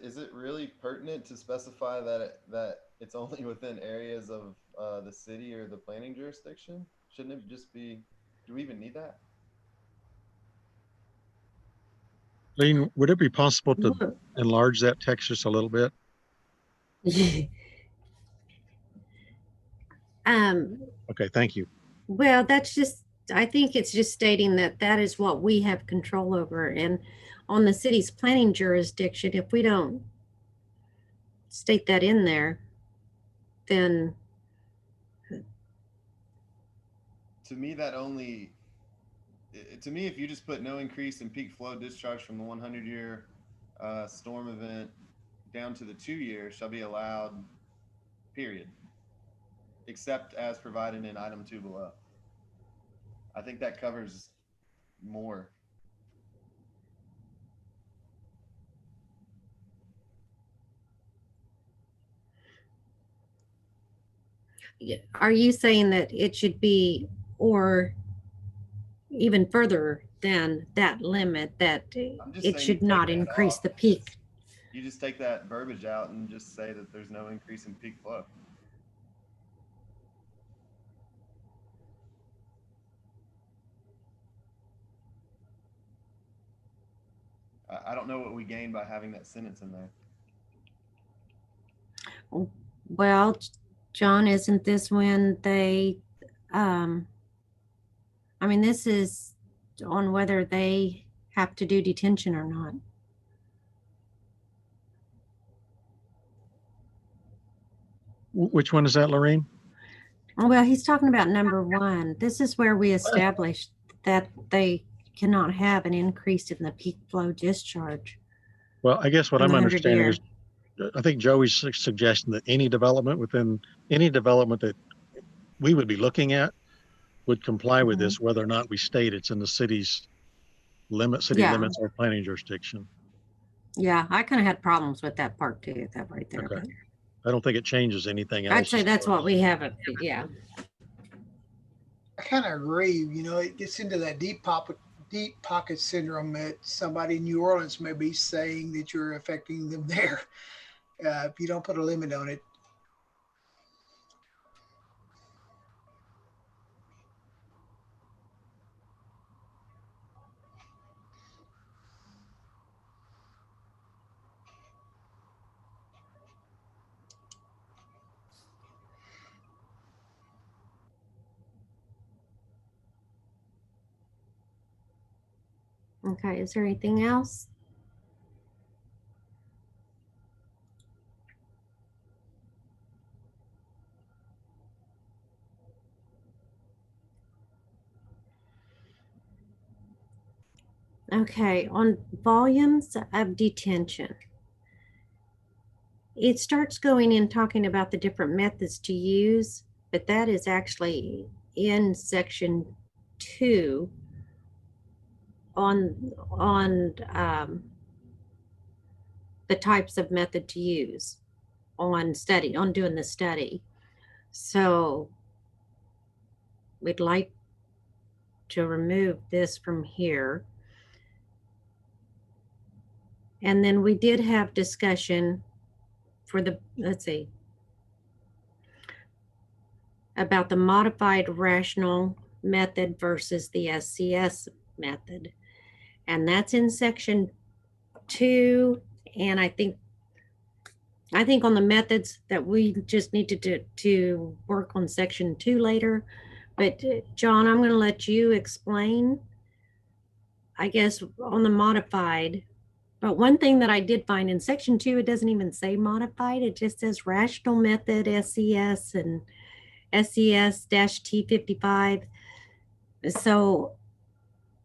is it really pertinent to specify that it's only within areas of the city or the planning jurisdiction? Shouldn't it just be? Do we even need that? Lean, would it be possible to Well, enlarge that text just a little bit? Okay, thank you. Well, I think it's just stating that that is what we have control over. And on the city's planning jurisdiction, if we don't state that in there, then To me, to me, if you just put no increase in peak flow discharge from the 100-year storm event down to the 2-year shall be allowed, period, except as provided in item 2 below. I think that covers more. are you saying that it should be, or even further than that limit, that I'm just it saying should you take not that increase off. the peak? You just take that verbiage out and just say that there's no increase in peak flow. I don't know what we gain by having that sentence in there. Well, John, isn't this when this is on whether they have to do detention or not. Which one is that, Lorraine? Well, he's talking about number 1. This is where we established that they cannot have an increase in the peak flow discharge. Well, I guess what in I'm the 100 understanding year. is, I think Joey's suggesting that any development that we would be looking at would comply with this, whether or not we state it's in the city Yeah. limits or planning jurisdiction. Yeah, I kind of had problems with that part too, that right there. Okay. I don't think it changes anything else. I'd say that's what we have. Yeah. I kind of agree. You know, it gets into that deep pocket syndrome that somebody in New Orleans may be saying that you're affecting them there if you don't put a limit on it. Okay, is there anything else? Okay, on volumes of detention. It starts going in talking about the different methods to use, but that is actually in section 2 on the types of method to use on doing the study. So we'd like to remove this from here. And then we did have discussion for the, let's see, about the modified rational method versus the SCS method. And that's in section 2. And I think on the methods that we just need to work on section 2 later. But John, I'm going to let you explain, I guess, on the modified. But one thing that I did find in section 2, it doesn't even say modified. It just says rational method, SCS, and SCS-T55. So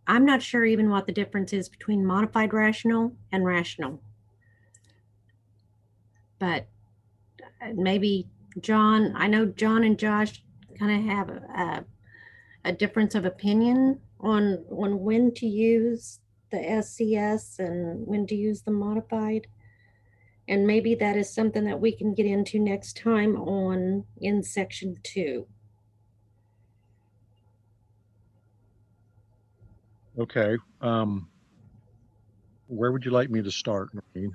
I'm not sure even what the difference is between modified rational and rational. But maybe John, I know John and Josh kind of have a difference of opinion on when to use the SCS and when to use the modified. And maybe that is something that we can get into next time in section 2. Okay. Where would you like me to start, Noreen?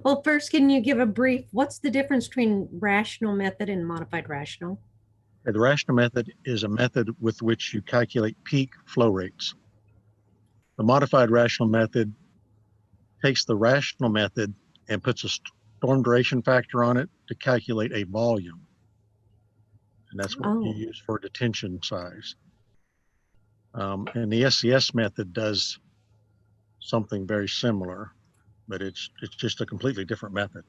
Well, first, can you give a brief, what's the difference between rational method and modified rational? The rational method is a method with which you calculate peak flow rates. The modified rational method takes the rational method and puts a storm duration factor on it to calculate a volume. And that's what you use for detention size. And the SCS method does something very similar, but it's just a completely different method.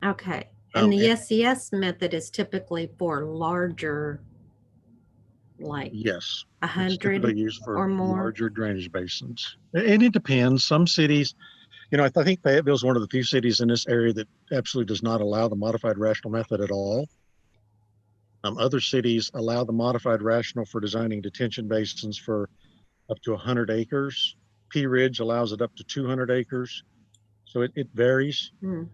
Okay. And the SCS method is typically for larger, like yes, 100 used for or more, larger drainage basins. And it depends. Some cities, I think Fayetteville is one of the few cities in this area that absolutely does not allow the modified rational method at all. Other cities allow the modified rational for designing detention basins for up to 100 acres. Pea Ridge allows it up to 200 acres. So it varies. And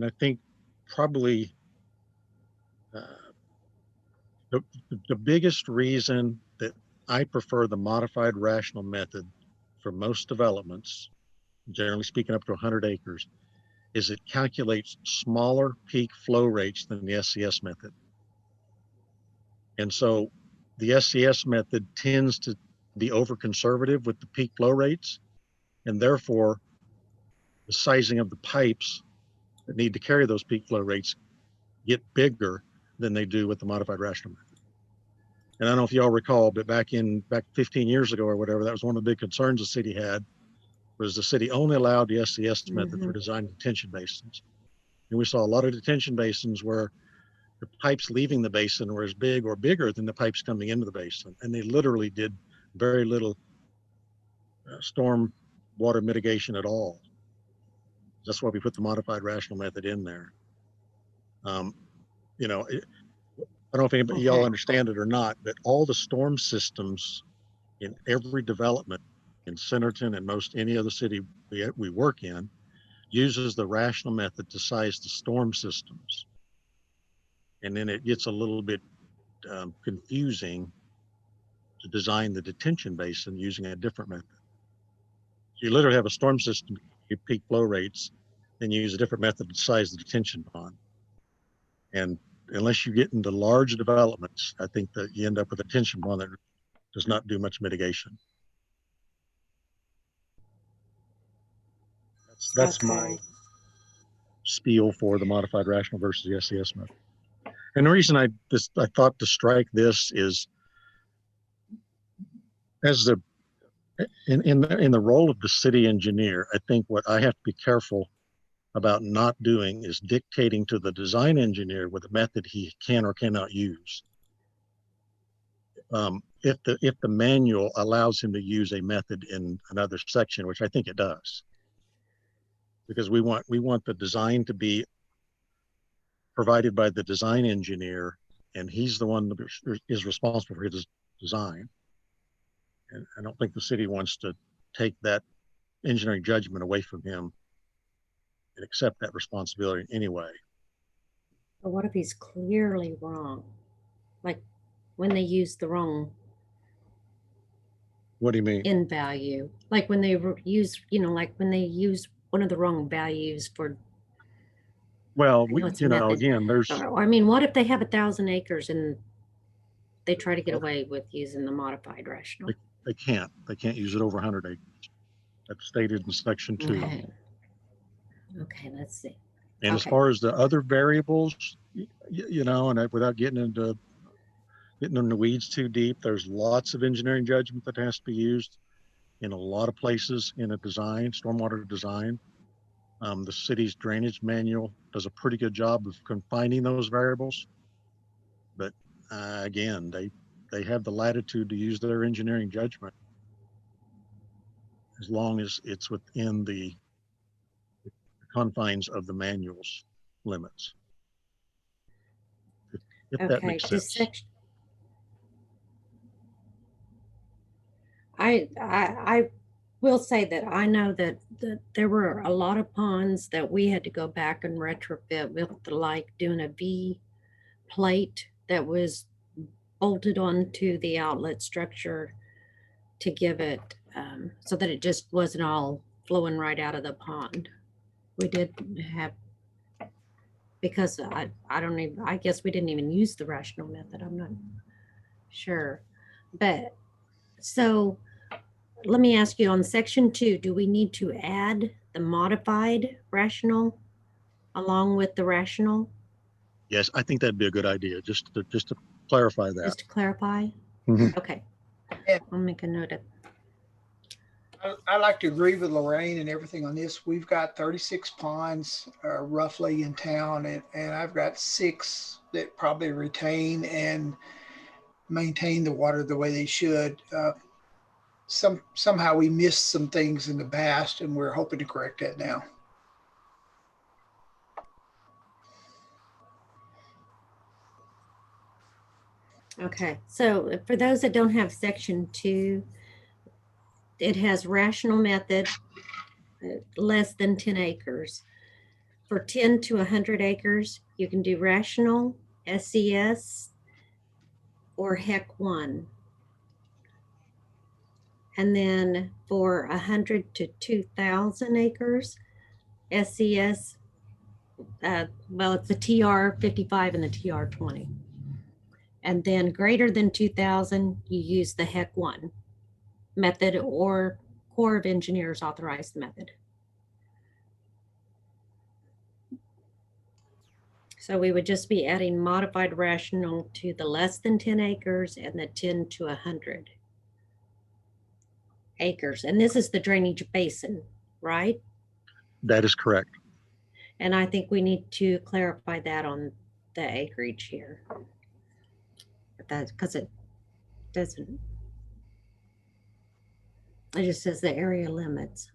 I think probably the biggest reason that I prefer the modified rational method for most developments, generally speaking up to 100 acres, is it calculates smaller peak flow rates than the SCS method. And so the SCS method tends to be over conservative with the peak flow rates, and therefore the sizing of the pipes that need to carry those peak flow rates get bigger than they do with the modified rational method. And I don't know if y'all recall, but back 15 years ago or whatever, that was one of the big concerns the city had, was the city only allowed the SCS method for designing detention basins. And we saw a lot of detention basins where the pipes leaving the basin were as big or bigger than the pipes coming into the basin. And they literally did very little storm water mitigation at all. That's why we put the modified rational method in there. I don't know if anybody y'all understand it or not, but all the storm systems in every development in Centerton and most any other city we work in uses the rational method to size the storm systems. And then it gets a little bit confusing to design the detention basin using a different method. So you literally have a storm system, you peak flow rates, then you use a different method to size the detention pond. And unless you get into large developments, I think that you end up with a detention pond that does not do much mitigation. That's my spiel for the modified rational versus the SCS method. And the reason I thought to strike this is As the, in the role of the city engineer, I think what I have to be careful about not doing is dictating to the design engineer what the method he can or cannot use. If the manual allows him to use a method in another section, which I think it does, because we want the design to be provided by the design engineer, and he's the one that is responsible for his design. And I don't think the city wants to take that engineering judgment away from him and accept that responsibility anyway. But what if he's clearly wrong? Like when they use the wrong What do you mean? end value, like when they use, like when they use one of the wrong values for, Well, I know it's a you know, method. again, there's, or I mean, what if they have 1,000 acres and they try to get away with using the modified rational? they can't use it over 100 acres. That's stated in section 2. Okay. Okay, let's see. And as Okay. far as the other variables, you know, and without getting in the weeds too deep, there's lots of engineering judgment that has to be used in a lot of places in a design, stormwater design. The city's drainage manual does a pretty good job of confining those variables. But again, they have the latitude to use their engineering judgment as long as it's within the confines of the manual's limits. If that Okay, makes to sense. section. I will say that I know that there were a lot of ponds that we had to go back and retrofit with like doing a V plate that was bolted onto the outlet structure to give it so that it just wasn't all flowing right out of the pond. We did have, because I guess we didn't even use the rational method. I'm not sure. But so let me ask you, on section 2, do we need to add the modified rational along with the rational? Yes, I think that'd be a good idea, just to clarify that. Just to clarify? Mhm. Okay. And- I'll make a note of. I like to agree with Lorraine and everything on this. We've got 36 ponds roughly in town, and I've got 6 that probably retain and maintain the water the way they should. Somehow we missed some things in the past, and we're hoping to correct that now. Okay, so for those that don't have section 2, it has rational method, less than 10 acres. For 10 to 100 acres, you can do rational, SES, or HEC 1. And then for 100 to 2,000 acres, SES, well, it's the TR 55 and the TR 20. And then greater than 2,000, you use the HEC 1 method, or Corps of Engineers authorized method. So we would just be adding modified rational to the less than 10 acres and the 10 to 100 acres. And this is the drainage basin, right? That is correct. And I think we need to clarify that on the acreage here. That's because it doesn't, it just says the area limits.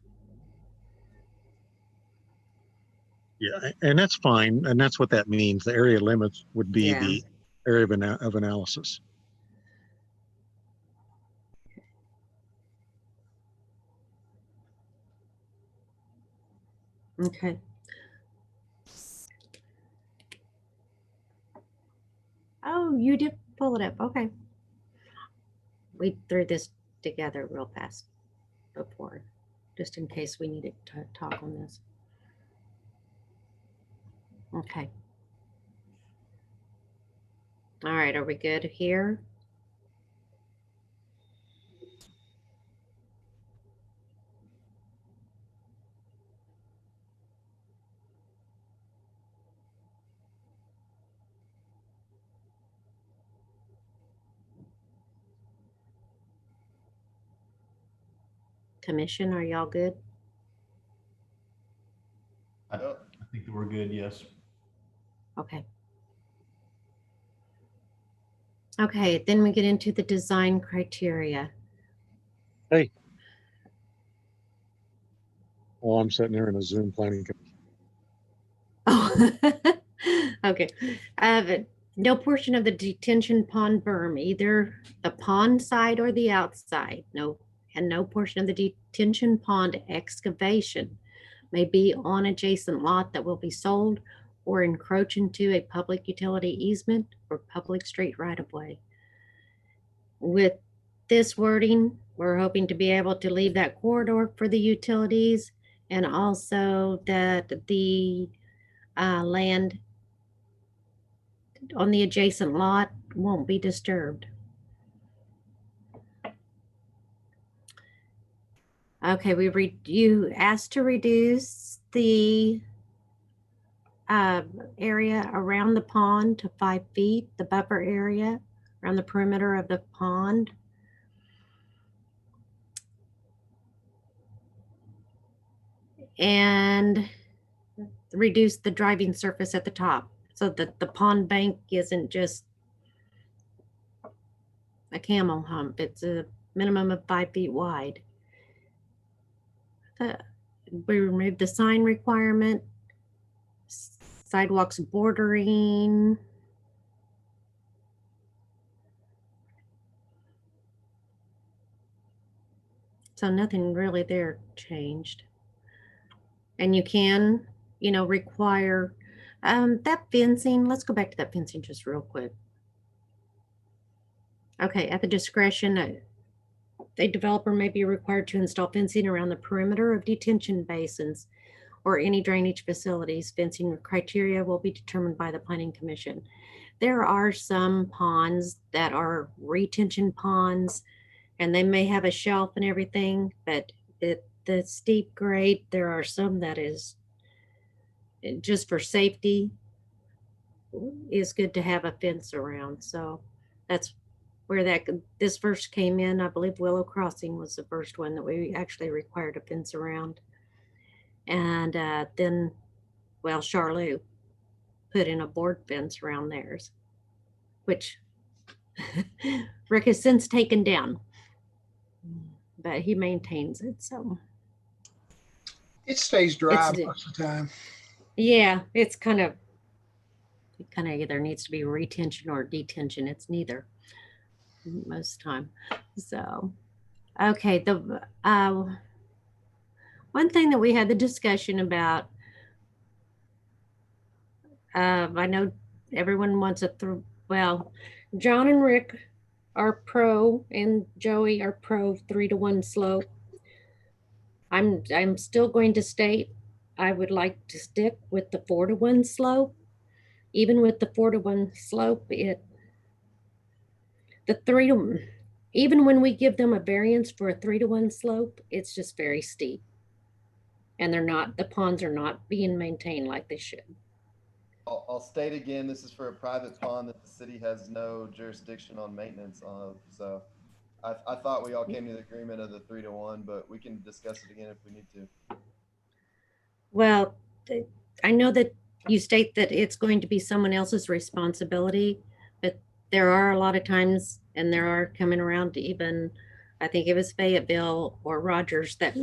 Yeah, and that's fine. And that's what that means. The area limits would be Yeah. the area of analysis. Okay. Oh, you did pull it up. Okay. We threw this together real fast before, just in case we needed to talk on this. Okay. All right, are we good here? commission? Are y'all good? I think that we're good, yes. Okay. Okay, then we get into the design criteria. Oh, I'm sitting there in a Zoom planning. Oh, okay. No portion of the detention pond berm, either the pond side or the outside, and no portion of the detention pond excavation may be on adjacent lot that will be sold or encroach into a public utility easement or public street right of way. With this wording, we're hoping to be able to leave that corridor for the utilities, and also that the land on the adjacent lot won't be disturbed. Okay, you asked to reduce the area around the pond to 5 feet, the buffer area around the perimeter of the pond. And reduce the driving surface at the top so that the pond bank isn't just a camel hump. It's a minimum of 5 feet wide. We removed the sign requirement, sidewalks bordering. So nothing really there changed. And you can, require that fencing. Let's go back to that fencing just real quick. Okay, at the discretion, a developer may be required to install fencing around the perimeter of detention basins or any drainage facilities. Fencing criteria will be determined by the Planning Commission. There are some ponds that are retention ponds, and they may have a shelf and everything, but the steep grade, there are some that is just for safety, is good to have a fence around. So that's where this first came in. I believe Willow Crossing was the first one that we actually required a fence around. And then, Charleau put in a board fence around theirs, which Rick has since taken down, but he maintains it. So It stays dry It's- most of the time. yeah, it kind of either needs to be retention or detention. It's neither most time. So, okay, the one thing that we had the discussion about, I know everyone wants John and Rick are pro and Joey are pro 3-to-1 slope. I'm still going to state I would like to stick with the 4-to-1 slope. Even with the 4-to-1 slope, even when we give them a variance for a 3-to-1 slope, it's just very steep. And the ponds are not being maintained like they should. I'll state again, this is for a private pond that the city has no jurisdiction on maintenance of. So I thought we all came to the agreement of the 3-to-1, but we can discuss it again if we need to. Well, I know that you state that it's going to be someone else's responsibility, but there are a lot of times, and there are coming around to even, I think it was Fayetteville or Rogers that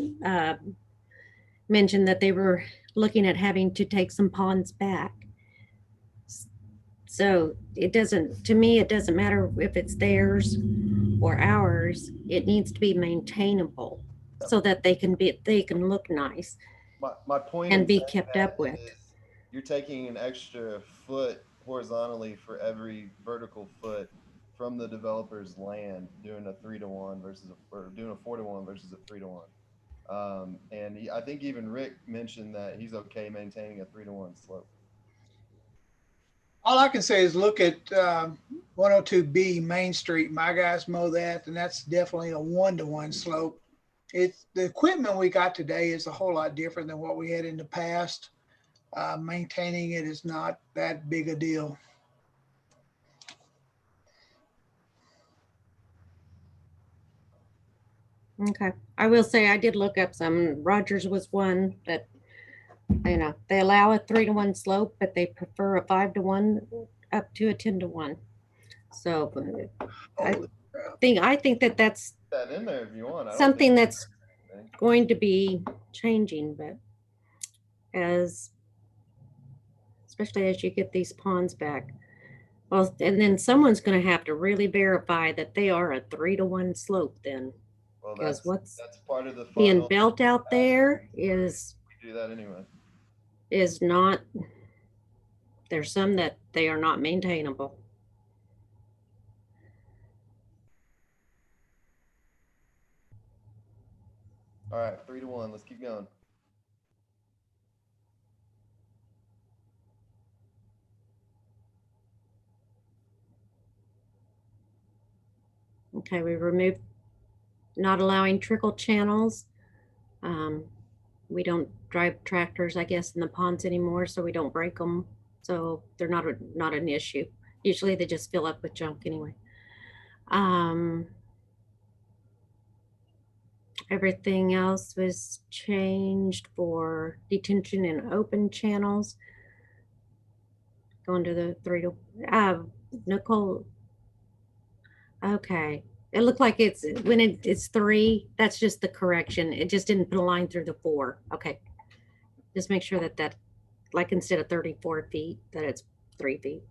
mentioned that they were looking at having to take some ponds back. So to me, it doesn't matter if it's theirs or ours. It needs to be maintainable so that they can look nice. My point And in be saying kept that up with. is you're taking an extra foot horizontally for every vertical foot from the developer's land, doing a 3-to-1 or doing a 4-to-1 versus a 3-to-1. And I think even Rick mentioned that he's okay maintaining a 3-to-1 slope. All I can say is look at 102B Main Street. My guys mow that, and that's definitely a 1-to-1 slope. The equipment we got today is a whole lot different than what we had in the past. Maintaining it is not that big a deal. Okay, I will say I did look up some. Rogers was one that, they allow a 3-to-1 slope, but they prefer a 5-to-1 up to a 10-to-1. So Holy crap. I think that that's Put that in there if you want. I don't something think- that's going to be changing, but especially as you get these ponds back. Well, and then someone's going to have to really verify that they are a 3-to-1 slope then, Well, because what's that's part of the being final. built out there is We do that anyway. not, there's some that they are not maintainable. All right, 3-to-1. Let's keep going. Okay, we removed not allowing trickle channels. We don't drive tractors, I guess, in the ponds anymore, so we don't break them. So they're not an issue. Usually they just fill up with junk anyway. Everything else was changed for detention in open channels. Going to the 3-to, Nicole. Okay, it looked like it's when it's 3. That's just the correction. It just didn't put a line through the 4. Okay, just make sure that like instead of 34 feet, that it's 3 feet.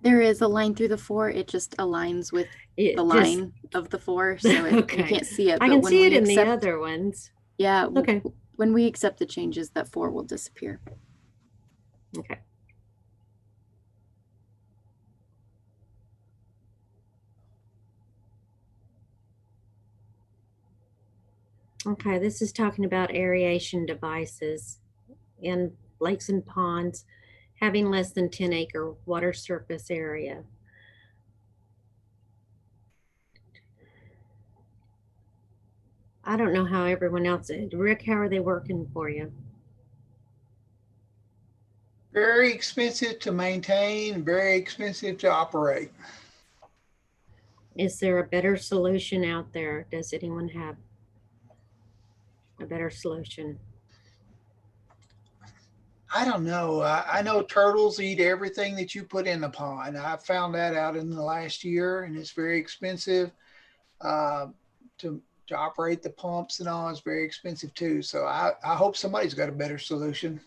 There is a line through the 4. It just aligns with It the just- line of the 4, so you Okay. can't see it. I but can when see we it in the accept- other ones. Yeah. Okay. When we accept the changes, that 4 will disappear. Okay. Okay, this is talking about aeration devices in lakes and ponds having less than 10-acre water surface area. I don't know how everyone else is. Rick, how are they working for you? Very expensive to maintain, very expensive to operate. Is there a better solution out there? Does anyone have a better solution? I don't know. I know turtles eat everything that you put in the pond. I found that out in the last year, and it's very expensive to operate the pumps and all. It's very expensive too. So I hope somebody's got a better solution.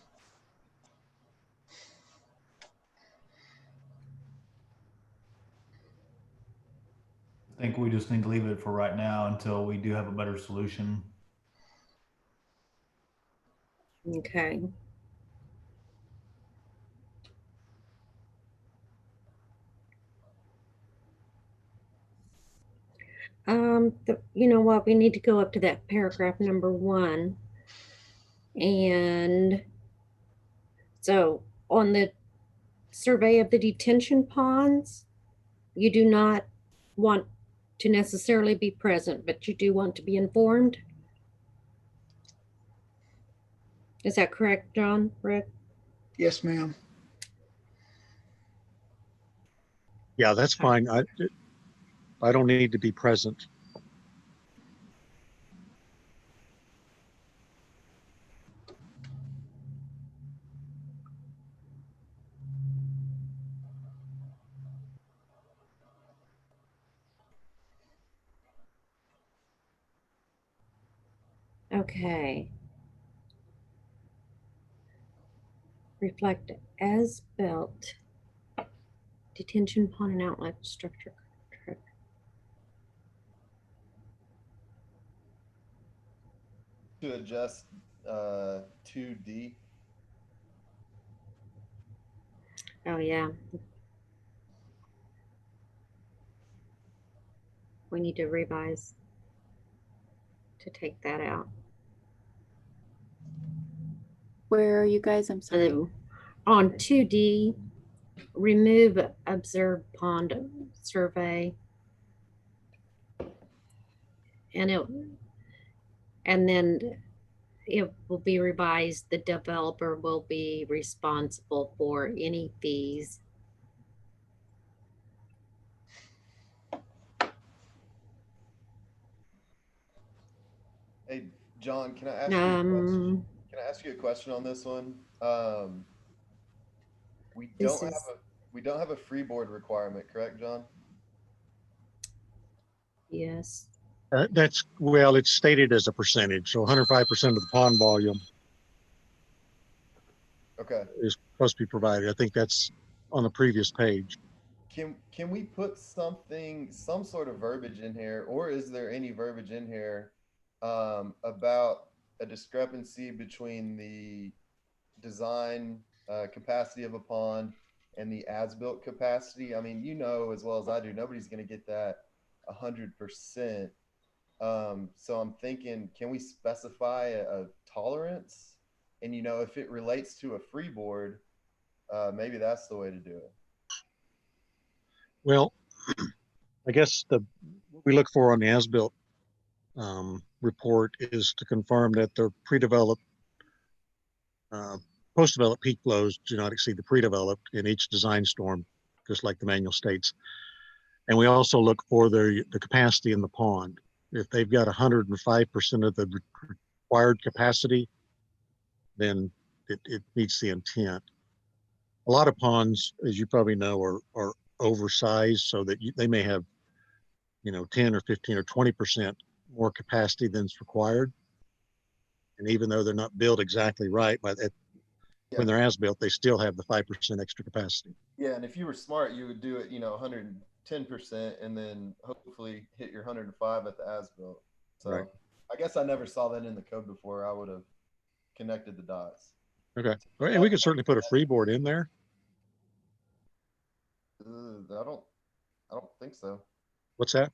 I think we just need to leave it for right now until we do have a better solution. Okay. You know what? We need to go up to that paragraph number 1. And so on the survey of the detention ponds, you do not want to necessarily be present, but you do want to be informed. Is that correct, John, Rick? Yes, ma'am. Yeah, that's fine. I don't need to be present. Okay. Reflect as built detention pond and outlet structure. To adjust 2D. Oh, yeah. We need to revise to take that out. Where are you guys? I'm sorry. On 2D, remove observed pond survey. And then it will be revised. The developer will be responsible for any fees. John, can I ask you a question? Um, Can I ask you a question on this one? We This don't have is- we don't have a freeboard requirement, correct, John? yes. That's, well, it's stated as a percentage, so 105% of the pond volume Okay. is supposed to be provided. I think that's on the previous page. Can we put some sort of verbiage in here, or is there any verbiage in here about a discrepancy between the design capacity of a pond and the as-built capacity? I mean, you know as well as I do, nobody's going to get that 100%. So I'm thinking, can we specify a tolerance? And if it relates to a freeboard, maybe that's the way to do it. Well, I guess what we look for on the as-built report is to confirm that the pre-developed, post-developed peak flows do not exceed the pre-developed in each design storm, just like the manual states. And we also look for the capacity in the pond. If they've got 105% of the required capacity, then it meets the intent. A lot of ponds, as you probably know, are oversized so that they may have 10 or 15 or 20% more capacity than is required. And even though they're not built exactly right, when they're as built, they still have the 5% extra capacity. Yeah, and if you were smart, you would do it 110% and then hopefully hit your 105 at the as built. So Right. I guess I never saw that in the code before. I would have connected the dots. Okay, and we could certainly put a freeboard in there. I don't think so. What's that?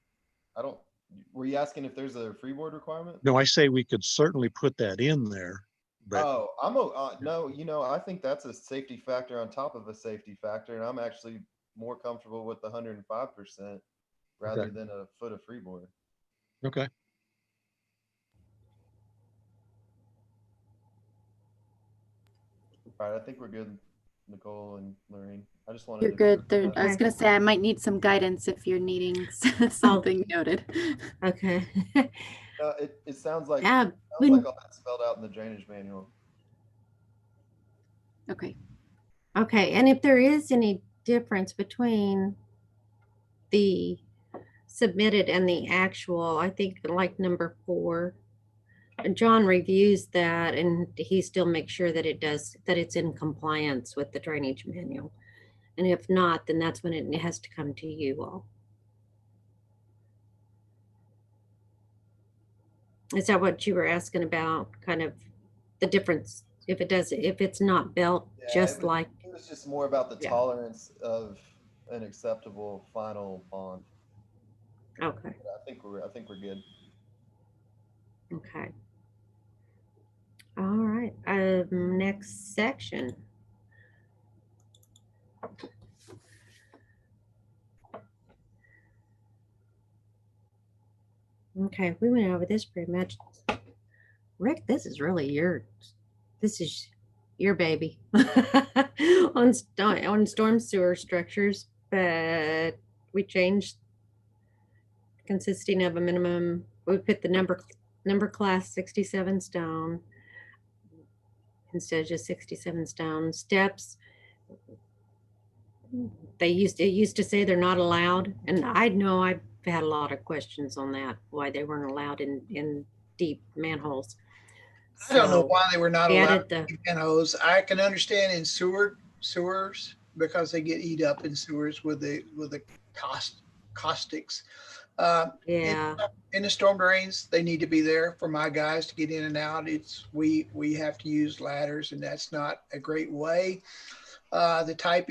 Were you asking if there's a freeboard requirement? No, I say we could certainly put that in there, but No, I think that's a safety factor on top of a safety factor, and I'm actually more comfortable with the 105% rather Okay. than a foot of freeboard. okay. All right, I think we're good, Nicole and Lorraine. I just wanted You're to good. verify that. I was gonna say I might need some guidance if you're needing something noted. Okay. It sounds like Yeah, all that's spelled out in the drainage manual. Okay. Okay, and if there is any difference between the submitted and the actual, I think like number 4, John reviews that and he still makes sure that it's in compliance with the drainage manual. And if not, then that's when it has to come to you all. Is that what you were asking about? Kind of the difference if it's not built just like. It was just more about the Yeah. tolerance of an acceptable final pond. Okay. I think we're good. Okay. All right. Next section. Okay, we went over this pretty much. Rick, this is your baby on storm sewer structures, but we changed consisting of a minimum. We put the number class 67 stone instead of just 67 stone steps. It used to say they're not allowed, and I know I've had a lot of questions on that, why they weren't allowed in deep manholes. I don't know So why they were not we allowed added manholes. I can understand in sewers because they get eat up in sewers with the caustics. Yeah. In the storm drains, they need to be there for my guys to get in and out. We have to use ladders, and that's not a great way. The type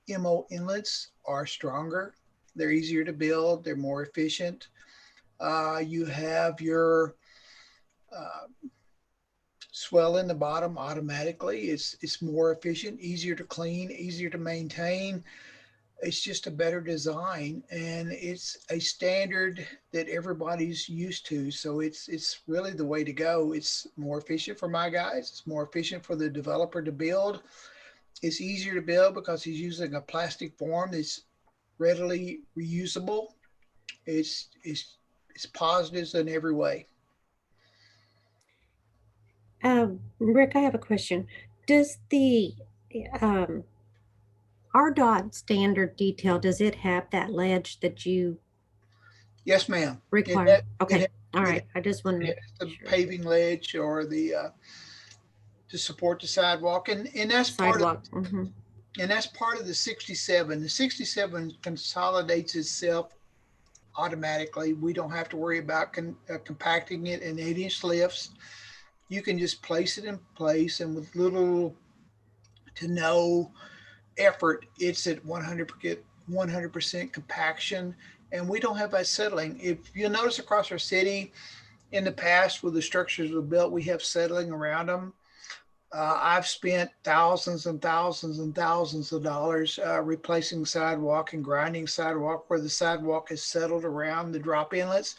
MO inlets are stronger. They're easier to build. They're more efficient. You have your swell in the bottom automatically. It's more efficient, easier to clean, easier to maintain. It's just a better design, and it's a standard that everybody's used to. So it's really the way to go. It's more efficient for my guys. It's more efficient for the developer to build. It's easier to build because he's using a plastic form that's readily reusable. It's positives in every way. Rick, I have a question. Does the RDOT standard detail, does it have that ledge that you Yes, ma'am. require? Okay, it- all right. I just want to it make has the sure. paving ledge or the to support the sidewalk, and that's part of Sidewalk. Mhm. and that's part of the 67. The 67 consolidates itself automatically. We don't have to worry about compacting it in 8-inch lifts. You can just place it in place, and with little to no effort, it's at 100% compaction, and we don't have that settling. If you notice across our city in the past, where the structures were built, we have settling around them. I've spent thousands and thousands and thousands of dollars replacing sidewalk and grinding sidewalk where the sidewalk is settled around the drop inlets.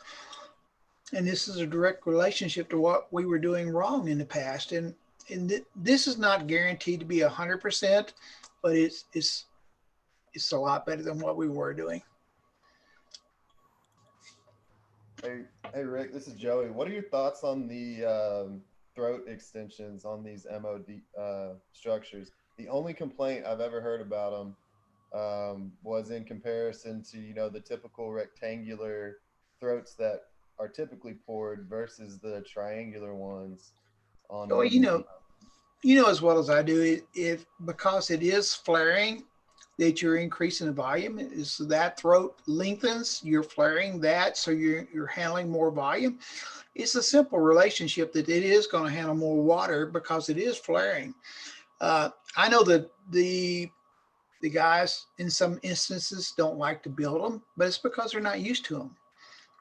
And this is a direct relationship to what we were doing wrong in the past. And this is not guaranteed to be 100%, but it's a lot better than what we were doing. Hey, Rick, this is Joey. What are your thoughts on the throat extensions on these MOD structures? The only complaint I've ever heard about them was in comparison to, the typical rectangular throats that are typically poured versus the triangular ones on. Well, you know as well as I do, if because it is flaring, that you're increasing the volume. Is that throat lengthens, you're flaring that, so you're handling more volume. It's a simple relationship that it is going to handle more water because it is flaring. I know that the guys in some instances don't like to build them, but it's because they're not used to them.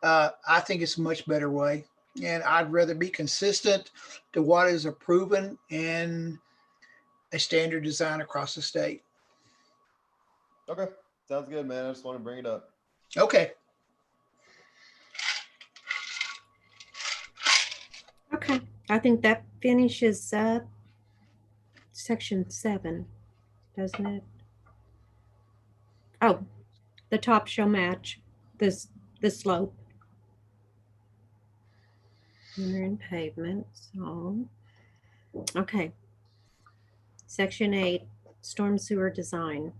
I think it's a much better way, and I'd rather be consistent to what is proven in a standard design across the state. Okay, sounds good, man. I just want to bring it up. Okay. Okay, I think that finishes up section 7, doesn't it? Oh, the top shall match the slope. Center and pavement, so, okay. Section 8, storm sewer design.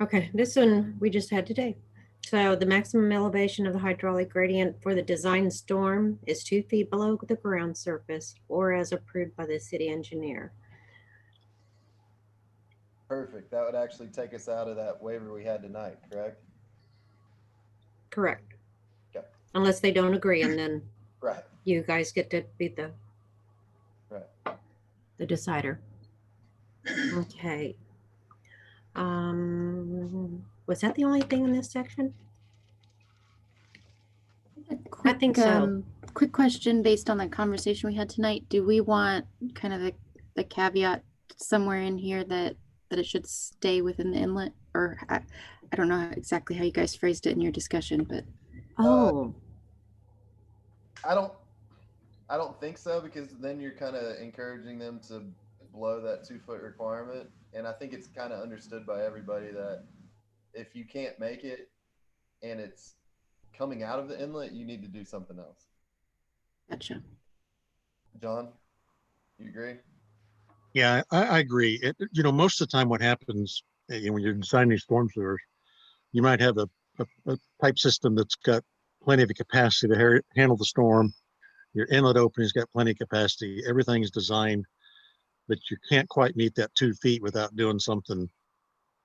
Okay, this one we just had today. So the maximum elevation of the hydraulic gradient for the design storm is 2 feet below the ground surface or as approved by the city engineer. Perfect. That would actually take us out of that waiver we had tonight, correct? Correct. Okay. Unless they don't agree, and then Right. you guys get to be the decider. Okay. Was that the only thing in this section? I think so. Quick question based on the conversation we had tonight. Do we want kind of the caveat somewhere in here that it should stay within the inlet? Or I don't know exactly how you guys phrased it in your discussion, but. Oh. I don't think so, because then you're kind of encouraging them to blow that 2-foot requirement. And I think it's kind of understood by everybody that if you can't make it and it's coming out of the inlet, you need to do something else. Gotcha. John, you agree? Yeah, I agree. Most of the time what happens when you're designing storm sewers, you might have a pipe system that's got plenty of capacity to handle the storm. Your inlet opening's got plenty of capacity. Everything's designed, but you can't quite meet that 2 feet without doing something,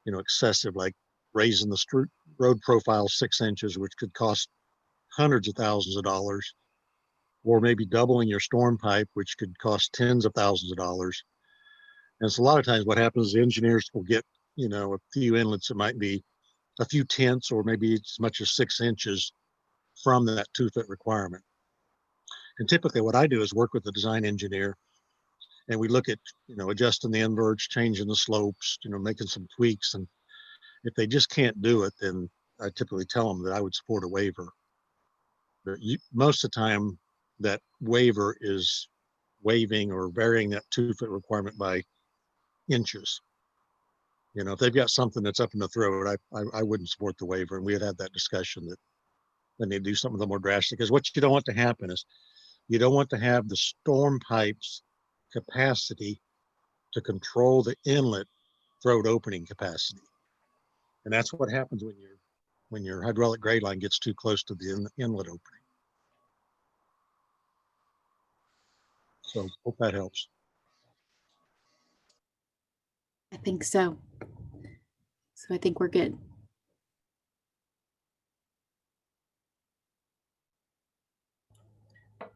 excessive, like raising the road profile 6 inches, which could cost hundreds of thousands of dollars, or maybe doubling your storm pipe, which could cost tens of thousands of dollars. And so a lot of times what happens is the engineers will get, a few inlets that might be a few tenths or maybe as much as 6 inches from that 2-foot requirement. And typically what I do is work with the design engineer, and we look at, adjusting the inverts, changing the slopes, making some tweaks. And if they just can't do it, then I typically tell them that I would support a waiver. But most of the time that waiver is waiving or varying that 2-foot requirement by inches. If they've got something that's up in the throat, I wouldn't support the waiver. And we had that discussion that they need to do something a little more drastic, because what you don't want to happen is You don't want to have the storm pipes capacity to control the inlet throat opening capacity. And that's what happens when your hydraulic grade line gets too close to the inlet opening. So hope that helps. I think so. So I think we're good.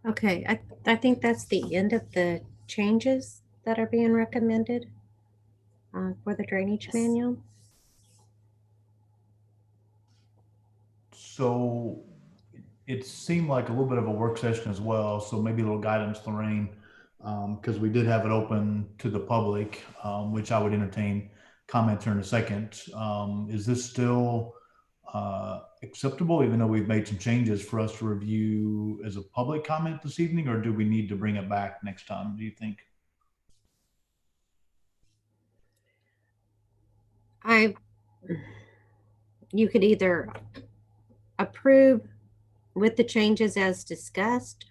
Okay, I think that's the end of the changes that are being recommended for the drainage Yes. manual. So it seemed like a little bit of a work session as well. So maybe a little guidance, Lorraine, because we did have it open to the public, which I would entertain comments here in a second. Is this still acceptable, even though we've made some changes for us to review as a public comment this evening, or do we need to bring it back next time, do you think? You could either approve with the changes as discussed,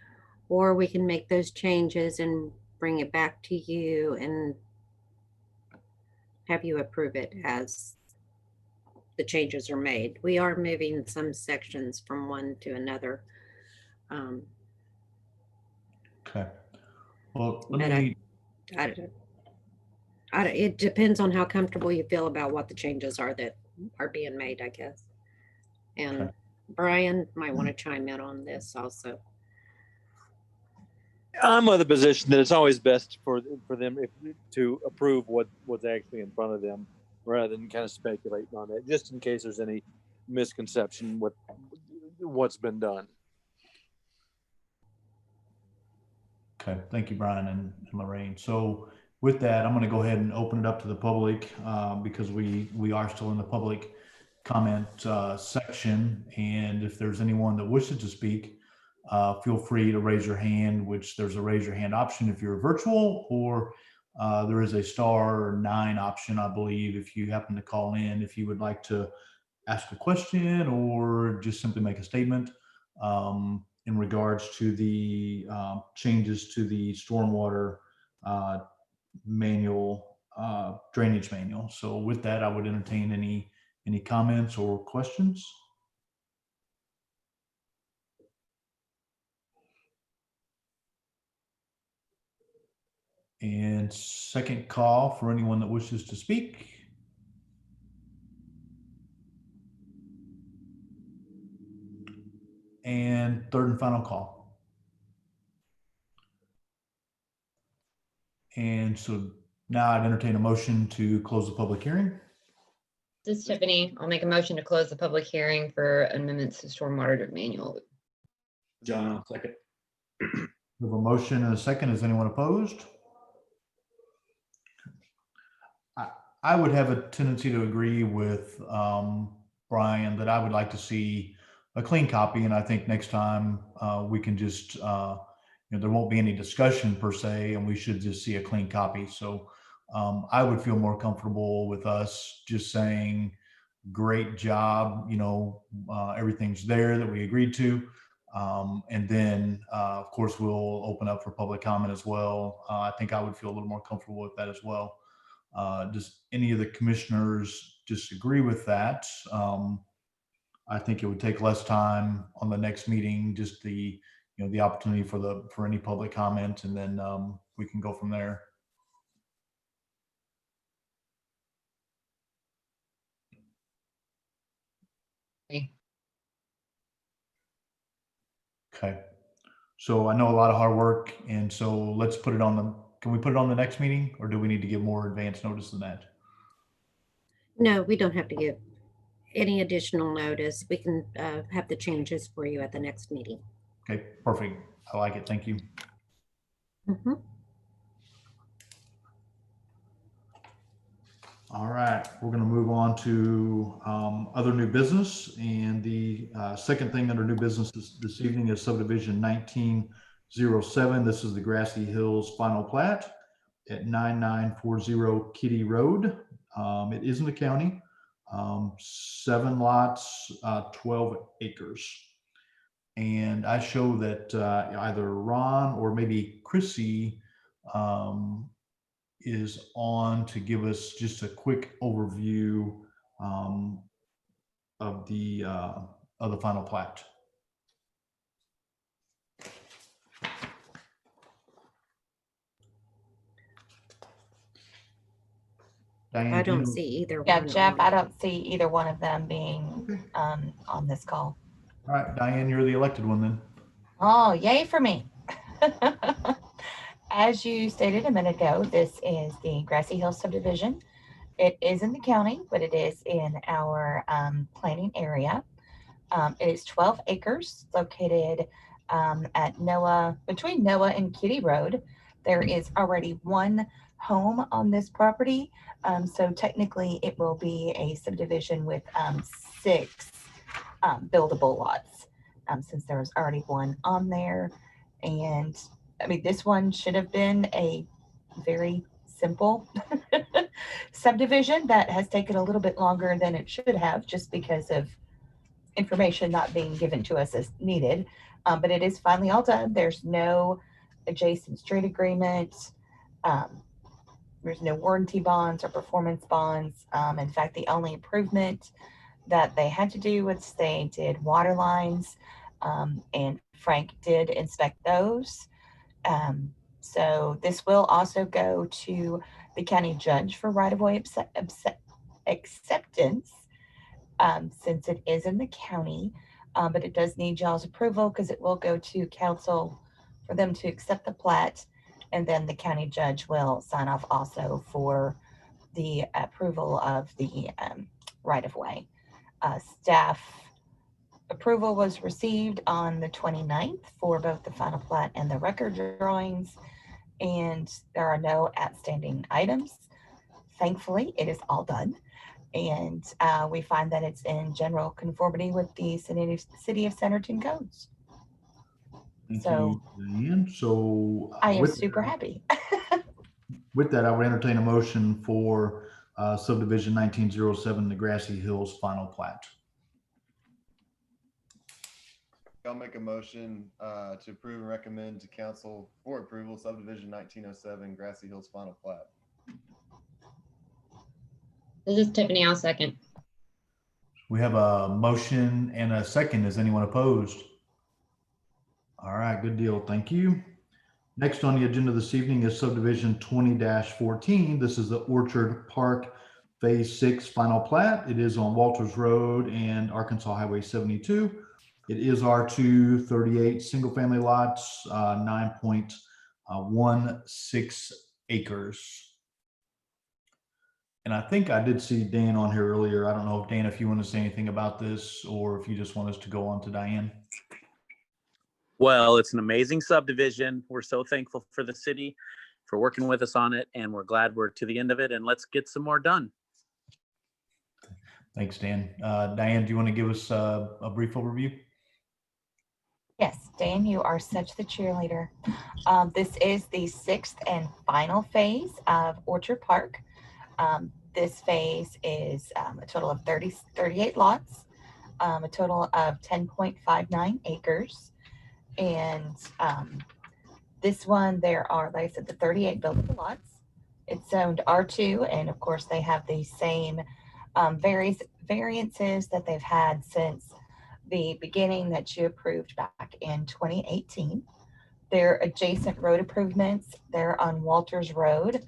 or we can make those changes and bring it back to you and have you approve it as the changes are made. We are moving some sections from one to another. Okay. Well, let But me, it depends on how comfortable you feel about what the changes are that are being made, I guess. And Okay. Brian might want to chime in on this also. I'm of the position that it's always best for them to approve what's actually in front of them, rather than kind of speculating on it, just in case there's any misconception with what's been done. okay, thank you, Brian and Lorraine. So with that, I'm going to go ahead and open it up to the public because we are still in the public comment section. And if there's anyone that wishes to speak, feel free to raise your hand, which there's a raise your hand option if you're virtual, or there is a *9 option, I believe, if you happen to call in, if you would like to ask a question or just simply make a statement in regards to the changes to the stormwater manual, drainage manual. So with that, I would entertain any comments or questions. And second call for anyone that wishes to speak. And third and final call. And so now I'd entertain a motion to close the public hearing. This is Tiffany. I'll make a motion to close the public hearing for amendments to stormwater manual. John, I'll second. We have a motion and a second. Is anyone opposed? I would have a tendency to agree with Brian that I would like to see a clean copy. And I think next time we can just, there won't be any discussion per se, and we should just see a clean copy. So I would feel more comfortable with us just saying, great job, everything's there that we agreed to. And then, of course, we'll open up for public comment as well. I think I would feel a little more comfortable with that as well. Does any of the commissioners disagree with that? I think it would take less time on the next meeting, just the opportunity for any public comment, and then we can go from there. Okay. So I know a lot of hard work, and so let's put it on can we put it on the next meeting, or do we need to give more advance notice than that? No, we don't have to give any additional notice. We can have the changes for you at the next meeting. Okay, perfect. I like it. Thank you. Mm-hmm. All right, we're going to move on to other new business. And the second thing under new business this evening is subdivision 1907. This is the Grassy Hills final plat at 9940 Kitty Road. It is in the county, 7 lots, 12 acres. And I show that either Ron or maybe Chrissy is on to give us just a quick overview of the final plat. Diane, I do you don't know- see either Yeah, one. Jeff, on I it. don't see either one of them being Okay. on this call. All right, Diane, you're the elected one then. Oh, yay for me. As you stated a minute ago, this is the Grassy Hill subdivision. It is in the county, but it is in our planning area. It is 12 acres located at between Noah and Kitty Road. There is already one home on this property. So technically it will be a subdivision with 6 buildable lots since there was already one on there. And I mean, this one should have been a very simple subdivision that has taken a little bit longer than it should have just because of information not being given to us as needed. But it is finally all done. There's no adjacent street agreement. There's no warranty bonds or performance bonds. In fact, the only improvement that they had to do was they did water lines, and Frank did inspect those. So this will also go to the county judge for right-of-way acceptance, since it is in the county, but it does need y'all's approval because it will go to council for them to accept the plat, and then the county judge will sign off also for the approval of the right-of-way. Staff approval was received on the 29th for both the final plat and the record drawings, and there are no outstanding items. Thankfully, it is all done. And we find that it's in general conformity with the City of Centerton codes. Thank So- you, Diane. So I am with super that- happy. With that, I would entertain a motion for subdivision 1907, the Grassy Hills final plat. I'll make a motion to approve and recommend to council for approval subdivision 1907 Grassy Hills final plat. This is Tiffany. I'll second. We have a motion and a second. Is anyone opposed? All right, good deal. Thank you. Next on the agenda this evening is subdivision 20-14. This is the Orchard Park Phase 6 final plat. It is on Walters Road and Arkansas Highway 72. It is R2 38 single-family lots, 9.16 acres. And I think I did see Dan on here earlier. I don't know if Dan, if you want to say anything about this or if you just want us to go on to Diane. Well, it's an amazing subdivision. We're so thankful for the city for working with us on it, and we're glad we're to the end of it, and let's get some more done. Thanks, Dan. Diane, do you want to give us a brief overview? Yes, Dan, you are such the cheerleader. This is the 6th and final phase of Orchard Park. This phase is a total of 38 lots, a total of 10.59 acres. And this one, there are, like I said, the 38 buildable lots. It's zoned R2, and of course, they have the same variances that they've had since the beginning that you approved back in 2018. Their adjacent road improvements, they're on Walters Road,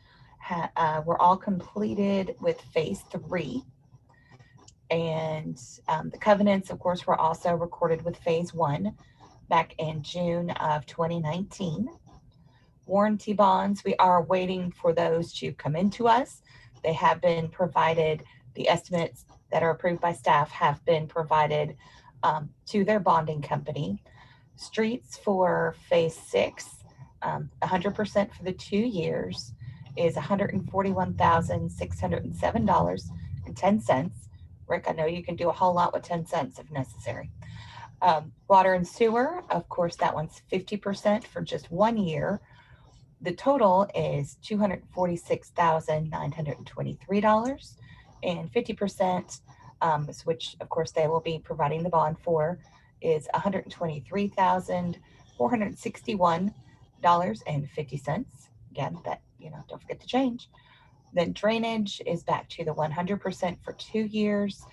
were all completed with phase 3. And the covenants, of course, were also recorded with phase 1 back in June of 2019. Warranty bonds, we are waiting for those to come into us. They have been provided, the estimates that are approved by staff have been provided to their bonding company. Streets for phase 6, 100% for the 2 years is $141,607.10. Rick, I know you can do a whole lot with 10 cents if necessary. Water and sewer, of course, that one's 50% for just 1 year. The total is $246,923, and 50%, which of course they will be providing the bond for, is $123,461.50. Again, that, don't forget to change. Then drainage is back to the 100% for 2 years,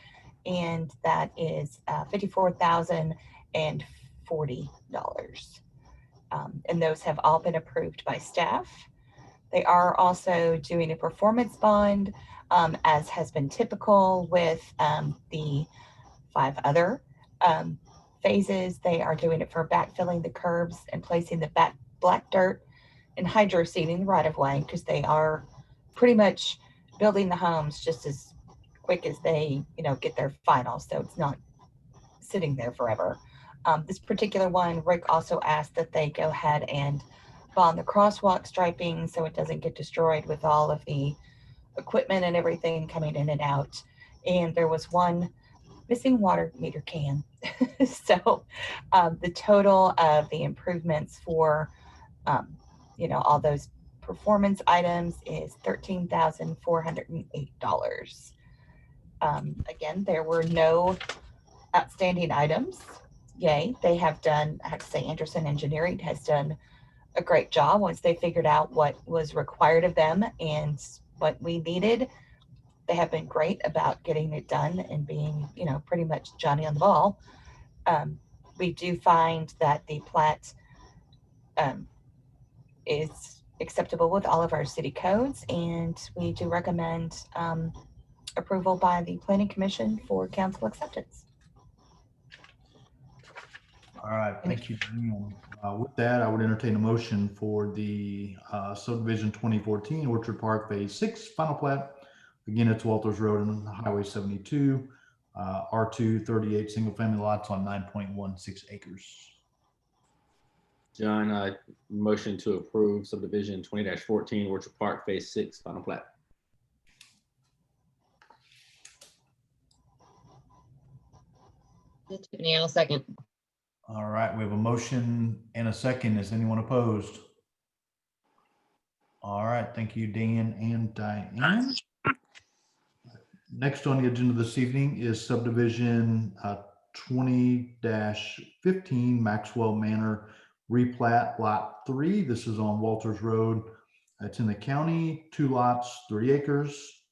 and that is $54,040. And those have all been approved by staff. They are also doing a performance bond, as has been typical with the 5 other phases. They are doing it for backfilling the curbs and placing the black dirt and hydro seeding the right of way, because they are pretty much building the homes just as quick as they, get their final. So it's not sitting there forever. This particular one, Rick also asked that they go ahead and bond the crosswalk striping so it doesn't get destroyed with all of the equipment and everything coming in and out. And there was one missing water meter can. So the total of the improvements for, all those performance items is $13,408. Again, there were no outstanding items. Yay, they have done, I have to say, Anderson Engineering has done a great job once they figured out what was required of them and what we needed. They have been great about getting it done and being, pretty much Johnny on the ball. We do find that the plat is acceptable with all of our city codes, and we do recommend approval by the Planning Commission for council acceptance. All right, thank you. Danielle. With that, I would entertain a motion for the subdivision 2014 Orchard Park Phase 6 final plat. Again, it's Walters Road and Highway 72, R2 38 single family lots on 9.16 acres. John, motion to approve subdivision 20-14 Orchard Park Phase 6 final plat. Tiffany, I'll second. All right, we have a motion and a second. Is anyone opposed? All right, thank you, Dan and Diane. Next on the agenda this evening is subdivision 20-15 Maxwell Manor replat lot 3. This is on Walters Road. It's in the county, 2 lots, 3 acres.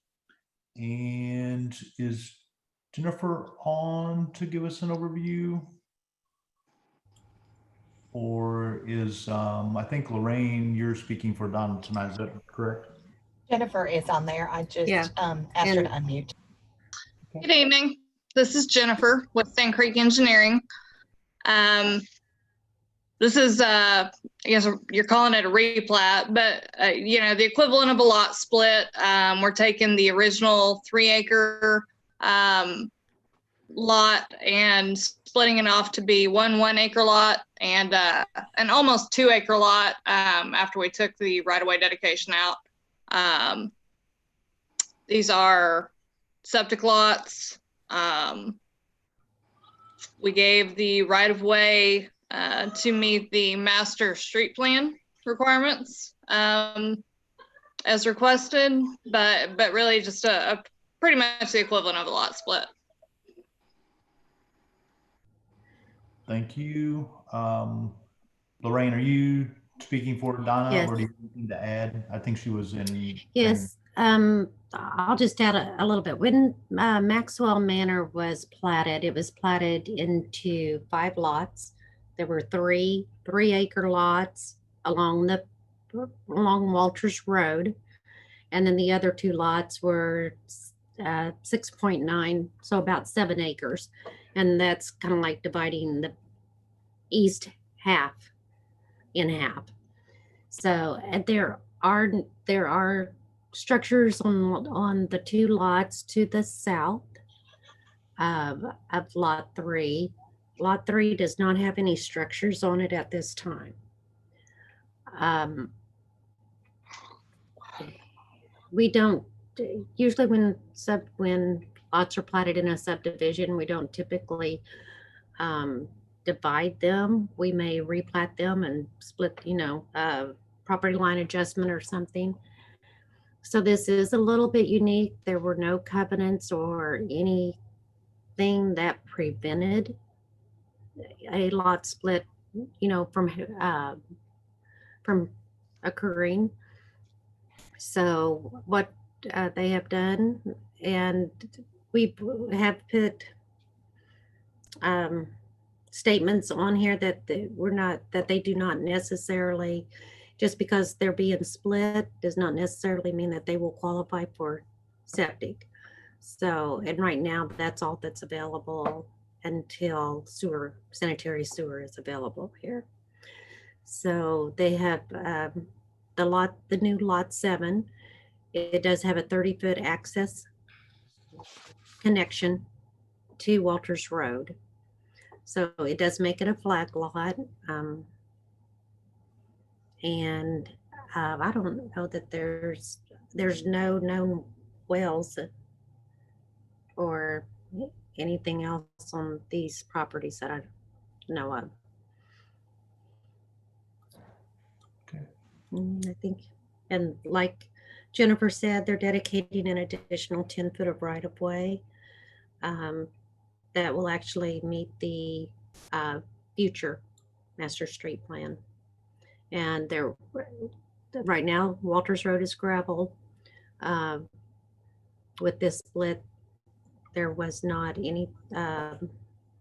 And is Jennifer on to give us an overview? Or is, I think Lorraine, you're speaking for Don tonight, is that correct? Jennifer is on there. I just asked her to unmute. Good evening. This is Jennifer with Sand Creek Engineering. This is, I guess you're calling it a replat, but the equivalent of a lot split. We're taking the original 3-acre lot and splitting it off to be 1-acre lot and an almost 2-acre lot after we took the right-of-way dedication out. These are septic lots. We gave the right-of-way to meet the master street plan requirements as requested, but really just a pretty much the equivalent of a lot split. Thank you. Lorraine, are you speaking for Donna? Yes. Or do you have anything to add? I think she was in. Yes, I'll just add a little bit. When Maxwell Manor was platted, it was platted into 5 lots. There were 3 3-acre lots along Walters Road, and then the other 2 lots were 6.9, so about 7 acres, and that's kind of like dividing the east half in half. So there are structures on the 2 lots to the south of lot 3. Lot 3 does not have any structures on it at this time. We don't usually when lots are platted in a subdivision, we don't typically divide them. We may replat them and split, property line adjustment or something. So this is a little bit unique. There were no covenants or anything that prevented a lot split, from occurring. So what they have done, and we have put statements on here that they do not necessarily, just because they're being split does not necessarily mean that they will qualify for septic. So, and right now that's all that's available until sanitary sewer is available here. So they have the new lot 7. It does have a 30-foot access connection to Walters Road. So it does make it a flag lot. And I don't know that there's no known wells or anything else on these properties that I know of. Okay. I think, and like Jennifer said, they're dedicating an additional 10 foot of right of way that will actually meet the future master street plan. And right now, Walters Road is gravel. With this split, there was not any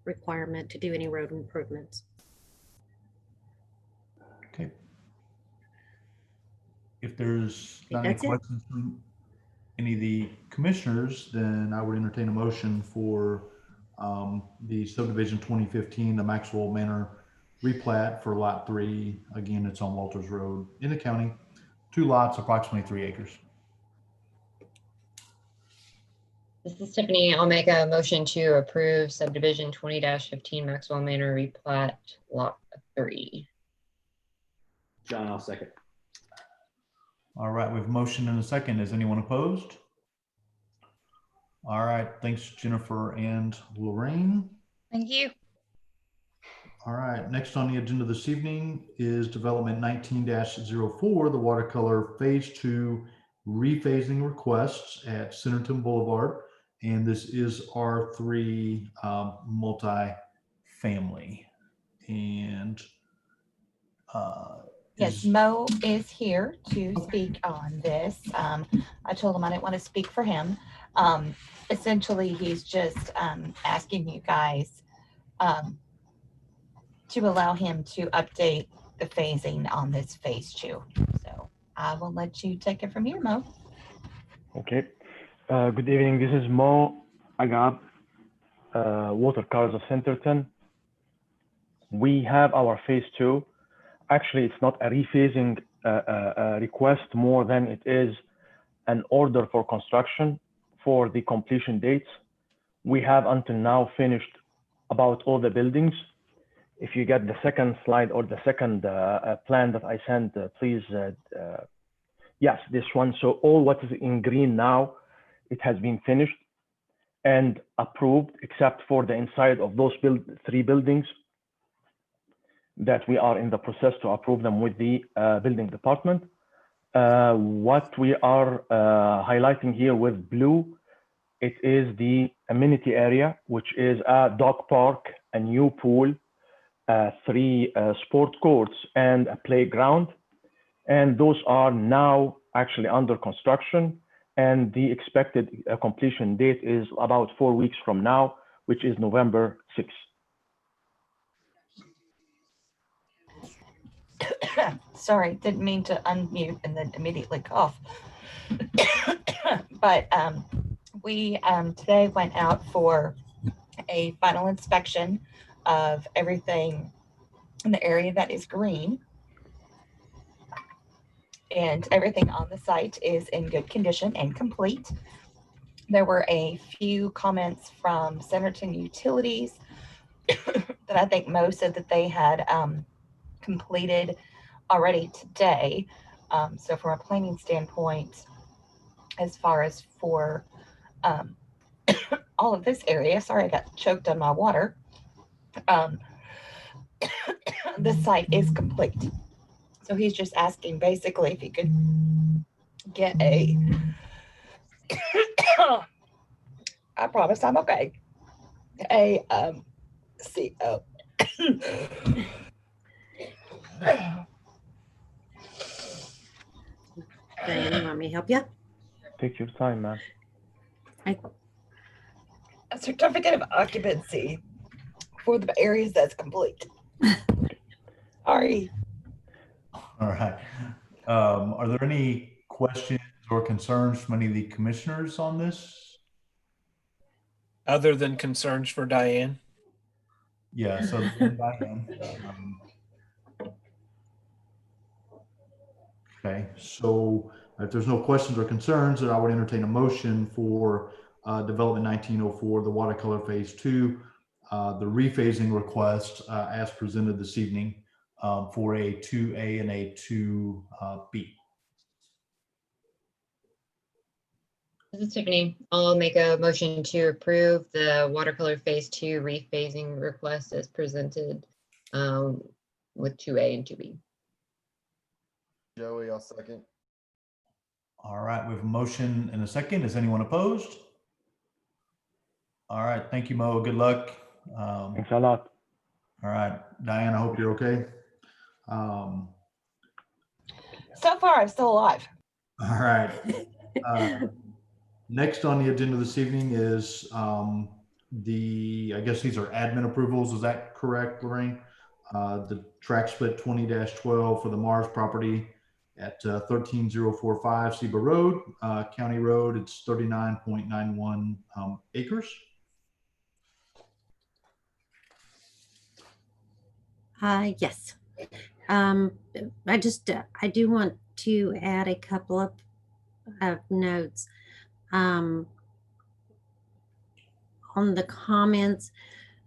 requirement to do any road improvements. Okay. If there's not any That's it. questions from any of the commissioners, then I would entertain a motion for the subdivision 2015, the Maxwell Manor replat for lot 3. Again, it's on Walters Road in the county, 2 lots, approximately 3 acres. This is Tiffany. I'll make a motion to approve subdivision 20-15 Maxwell Manor replat lot 3. John, I'll second. All right, we have a motion and a second. Is anyone opposed? All right, thanks, Jennifer and Lorraine. Thank you. All right, next on the agenda this evening is development 19-04, the watercolor phase 2 rephasing requests at Centerton Boulevard. And this is R3 multi-family. And Yes, Mo is here to speak on this. I told him I didn't want to speak for him. Essentially, he's just asking you guys to allow him to update the phasing on this phase 2. So I will let you take it from here, Mo. Okay. Good evening. This is Mo Agab, Watercolors of Centerton. We have our phase 2. Actually, it's not a rephasing request more than it is an order for construction for the completion dates. We have until now finished about all the buildings. If you get the second slide or the second plan that I sent, please, yes, this one. So all what is in green now, it has been finished and approved, except for the inside of those 3 buildings that we are in the process to approve them with the building department. What we are highlighting here with blue, it is the amenity area, which is a dog park, a new pool, 3 sport courts, and a playground. And those are now actually under construction. And the expected completion date is about 4 weeks from now, which is November 6th. Sorry, didn't mean to unmute and then immediately cough. But we today went out for a final inspection of everything in the area that is green. And everything on the site is in good condition and complete. There were a few comments from Centerton Utilities that I think Mo said that they had completed already today. So from a planning standpoint, as far as for all of this area, sorry, I got choked on my water. The site is complete. So he's just asking basically if he could get a, I promise I'm okay, a CO Diane, you want me to help you? Take your time, man. A certificate of occupancy for the areas that's complete. Sorry. All right. Are there any questions or concerns from any of the commissioners on this? Other than concerns for Diane? Yeah, so Diane. Okay, so if there's no questions or concerns, then I would entertain a motion for Development 1904, the watercolor phase 2, the rephasing request as presented this evening for a 2A and a 2B. This is Tiffany. I'll make a motion to approve the watercolor phase 2 rephasing request as presented with 2A and 2B. Joey, I'll second. All right, we have a motion and a second. Is anyone opposed? All right, thank you, Mo. Good luck. Thanks a lot. All right, Diane, I hope you're okay. So far, I'm still alive. All right. Next on the agenda this evening is I guess these are admin approvals. Is that correct, Lorraine? The track split 20-12 for the Mars property at 13045 Seba Road, County Road. It's 39.91 acres. Yes. I do want to add a couple of notes. On the comments,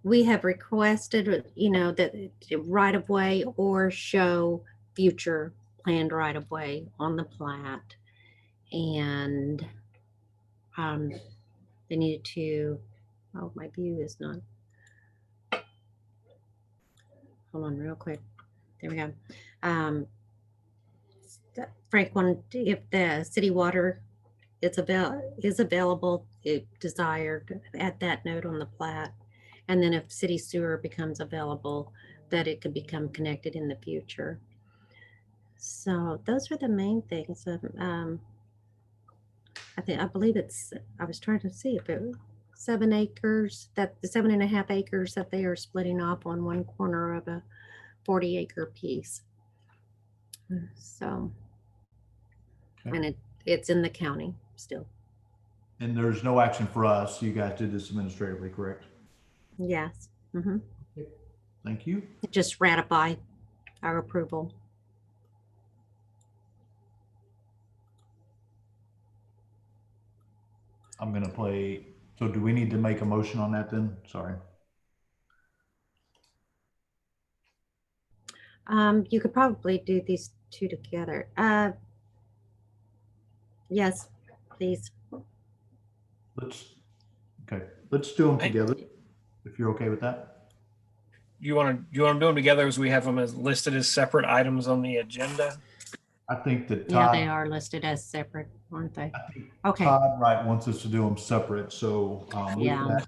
we have requested, that right of way or show future planned right of way on the plat. And they needed to, oh, my view is not. Hold on real quick. There we go. Frank wanted, if the city water is available, if desired, add that note on the plat. And then if city sewer becomes available, that it could become connected in the future. So those are the main things. I believe I was trying to see if it was 7 acres, that the 7.5 acres that they are splitting off on one corner of a 40-acre piece. So, Okay. and it's in the county still. And there's no action for us. You guys did this administratively, correct? Yes. Mm-hmm. Thank you. Just ratify our approval. I'm going to play. So do we need to make a motion on that then? Sorry. You could probably do these two together. Yes, please. Let's do them together if you're okay with that. You want to do them together as we have them as listed as separate items on the agenda? I think that Yeah, Todd, they are listed as separate, aren't they? Okay. Todd Wright wants us to do them separate. So with Yeah.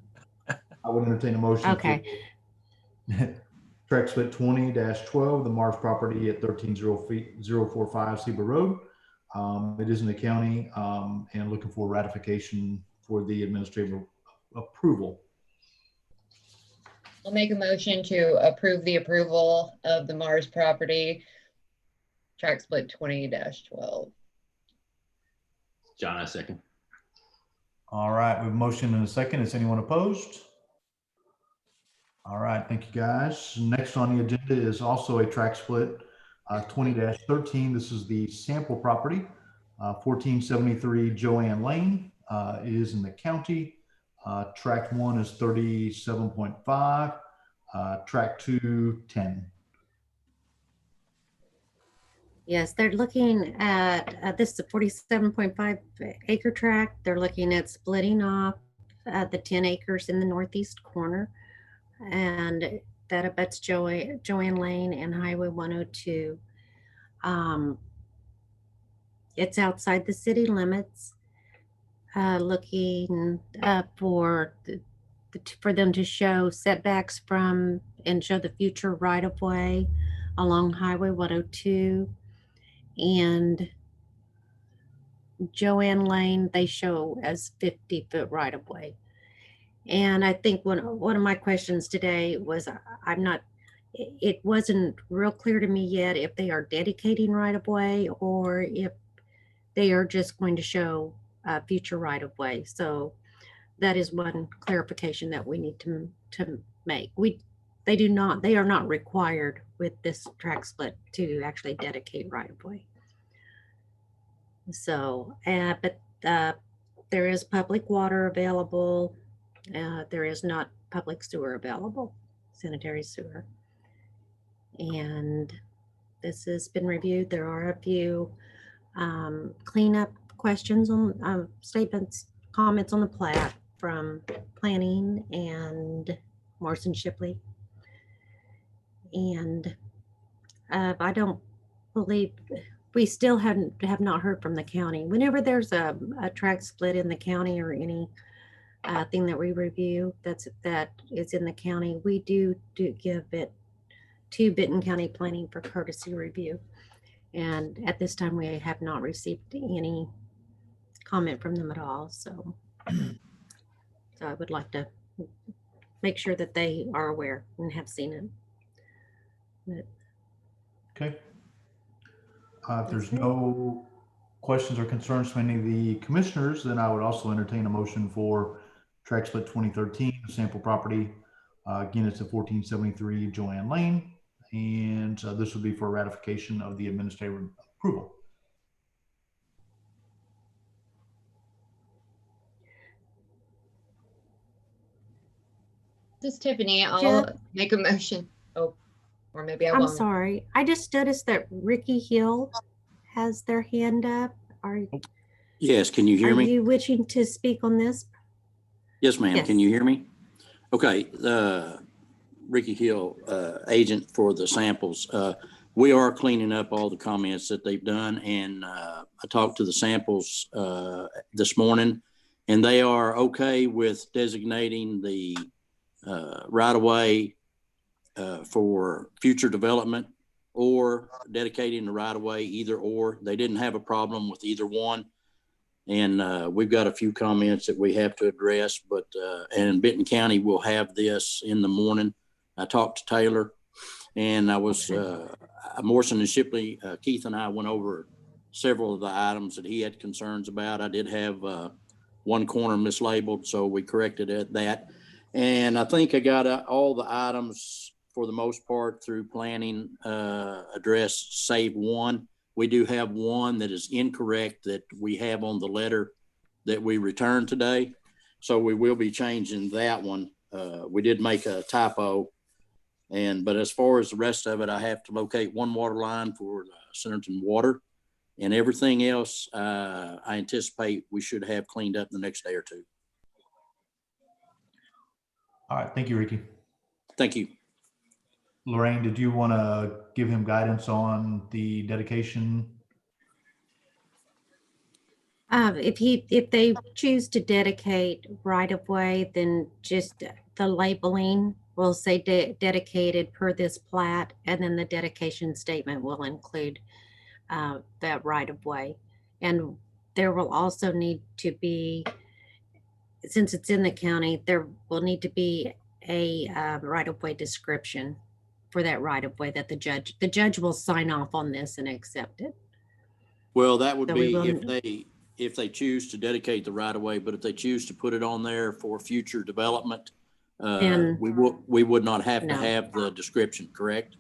that, I would entertain a motion. Okay. Track split 20-12, the Mars property at 13045 Seba Road. It is in the county and looking for ratification for the administrative approval. I'll make a motion to approve the approval of the Mars property, track split 20-12. John, I second. All right, we have a motion and a second. Is anyone opposed? All right, thank you guys. Next on the agenda is also a track split 20-13. This is the sample property, 1473 Joanne Lane. It is in the county. Track 1 is 37.5, track 2, 10. Yes, they're looking at, this is a 47.5 acre tract. They're looking at splitting off the 10 acres in the northeast corner. And that abuts Joanne Lane and Highway 102. It's outside the city limits, looking for them to show setbacks from and show the future right-of-way along Highway 102. And Joanne Lane, they show as 50-foot right-of-way. And I think one of my questions today was, it wasn't real clear to me yet if they are dedicating right-of-way or if they are just going to show future right-of-way. So that is one clarification that we need to make. They are not required with this track split to actually dedicate right-of-way. So, but there is public water available. There is not public sewer available, sanitary sewer. And this has been reviewed. There are a few cleanup questions on statements, comments on the plat from planning and Morrison Shipley. And I don't believe, we still have not heard from the county. Whenever there's a track split in the county or any thing that we review that is in the county, we do give it to Benton County Planning for courtesy review. And at this time, we have not received any comment from them at all. So I would like to make sure that they are aware and have seen it. Okay. If there's no questions or concerns from any of the commissioners, then I would also entertain a motion for track split 2013, sample property. Again, it's at 1473 Joanne Lane. And this would be for ratification of the administrative approval. This is Tiffany. I'll make a motion. Oh, or maybe I I'm won't. sorry. I just noticed that Ricky Hill has their hand up. Yes, can you hear me? Are you wishing to speak on this? Yes, ma'am. Yes. Can you hear me? Okay. Ricky Hill, agent for the samples. We are cleaning up all the comments that they've done, and I talked to the samples this morning, and they are okay with designating the right-of-way for future development or dedicating the right-of-way, either or. They didn't have a problem with either one. And we've got a few comments that we have to address, but and Benton County will have this in the morning. I talked to Taylor, and I was Morrison and Shipley. Keith and I went over several of the items that he had concerns about. I did have one corner mislabeled, so we corrected that. And I think I got all the items for the most part through planning addressed, save one. We do have one that is incorrect that we have on the letter that we returned today. So we will be changing that one. We did make a typo. But as far as the rest of it, I have to locate one water line for Centerton Water, and everything else I anticipate we should have cleaned up the next day or two. All right. Thank you, Ricky. Thank you. Lorraine, did you want to give him guidance on the dedication? If they choose to dedicate right of way, then just the labeling will say dedicated per this plat, and then the dedication statement will include that right of way. And there will also need to be, since it's in the county, there will need to be a right of way description for that right of way that the judge will sign off on this and accept it. Well, that would So be if they choose to dedicate the right of way, but if they choose to put it on there for future development, we would not have to have the description, correct?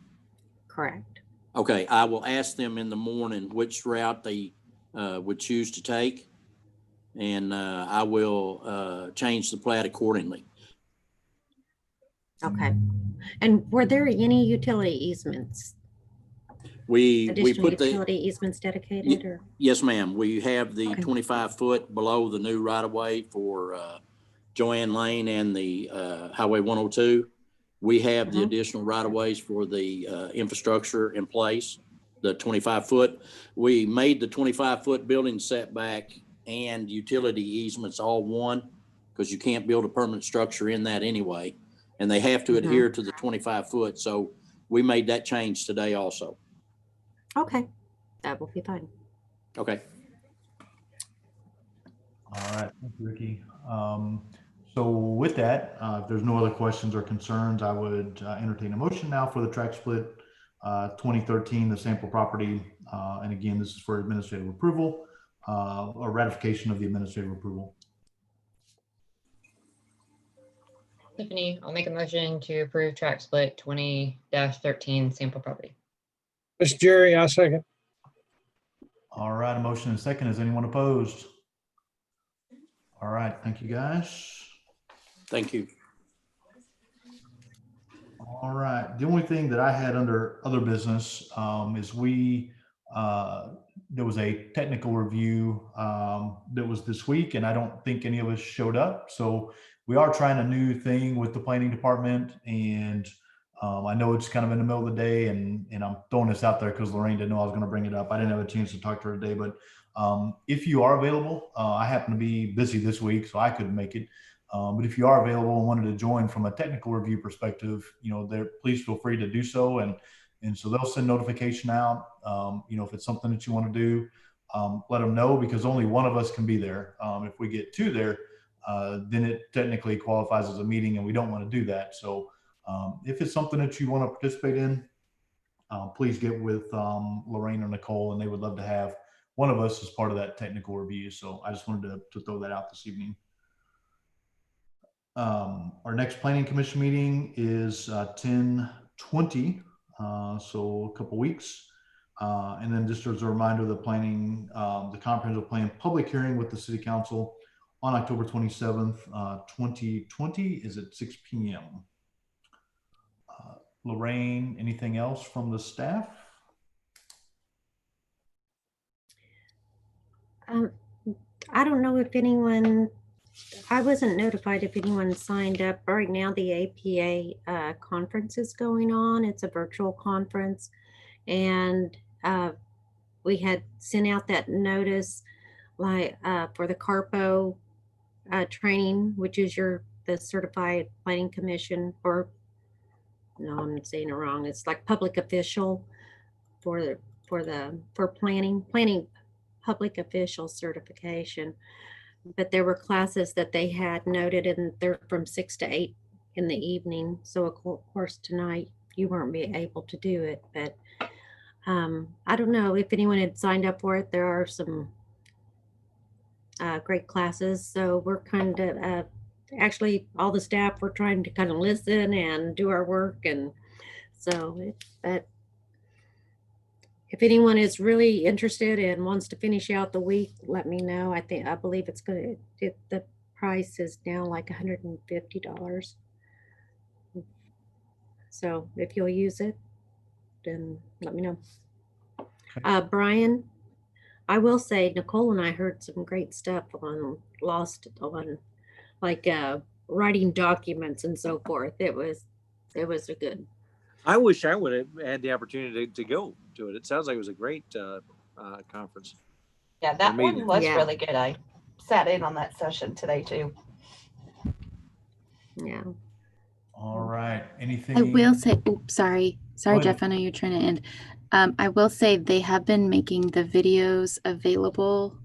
Correct. Okay, I will ask them in the morning which route they would choose to take, and I will change the plat accordingly. Okay. And were there any utility easements? We Additional put utility easements dedicated, or? Yes, ma'am. We have the 25 foot below the new right of way for Joanne Lane and the Highway 102. We have the additional right of ways for the infrastructure in place, the 25 foot. We made the 25 foot building setback and utility easements all one, because you can't build a permanent structure in that anyway. and they have to Mhm. adhere to the 25 foot. So we made that change today also. Okay, that will be fine. Okay. All right, thank you, Ricky. So with that, if there's no other questions or concerns, I would entertain a motion now for the track split 2013, the sample property. And again, this is for administrative approval or ratification of the administrative approval. Tiffany, I'll make a motion to approve track split 20-13 sample property. Mr. Jerry, I second. All right, a motion and a second. Is anyone opposed? All right, thank you, guys. Thank you. All right. The only thing that I had under other business is there was a technical review that was this week, and I don't think any of us showed up. So we are trying a new thing with the planning department, and I know it's kind of in the middle of the day, and I'm throwing this out there because Lorraine didn't know I was going to bring it up. I didn't have a chance to talk to her today, but if you are available, I happen to be busy this week, so I couldn't make it. But if you are available and wanted to join from a technical review perspective, please feel free to do so. And so they'll send notification out. If it's something that you want to do, let them know, because only one of us can be there. If we get two there, then it technically qualifies as a meeting, and we don't want to do that. So if it's something that you want to participate in, please get with Lorraine or Nicole, and they would love to have one of us as part of that technical review. So I just wanted to throw that out this evening. Our next planning commission meeting is 10/20, so a couple weeks. And then just as a reminder, the comprehensive plan public hearing with the city council on October 27th, 2020 is at 6 p.m. Lorraine, anything else from the staff? I don't know if I wasn't notified if anyone signed up. Right now, the APA conference is going on. It's a virtual conference. And we had sent out that notice for the CARPO training, which is the Certified Planning Commission, or no, I'm saying it wrong. It's like public official for planning public official certification. But there were classes that they had noted, and they're from 6 to 8 in the evening. So of course tonight you weren't able to do it, but I don't know if anyone had signed up for it. There are some great classes. So we're kind of actually all the staff were trying to kind of listen and do our work, and so if anyone is really interested and wants to finish out the week, let me know. I believe it's good. The price is now like $150. So if you'll use it, then let me know. Brian, I will say Nicole and I heard some great stuff on writing documents and so forth. It was a good. I wish I would have had the opportunity to go to it. It sounds like it was a great conference. Yeah, that one meeting. was really good. I sat in on that session today too. Yeah. All right. Anything? I will say, oops, sorry, Go ahead. Jeff, I know you're trying to end. I will say they have been making the videos available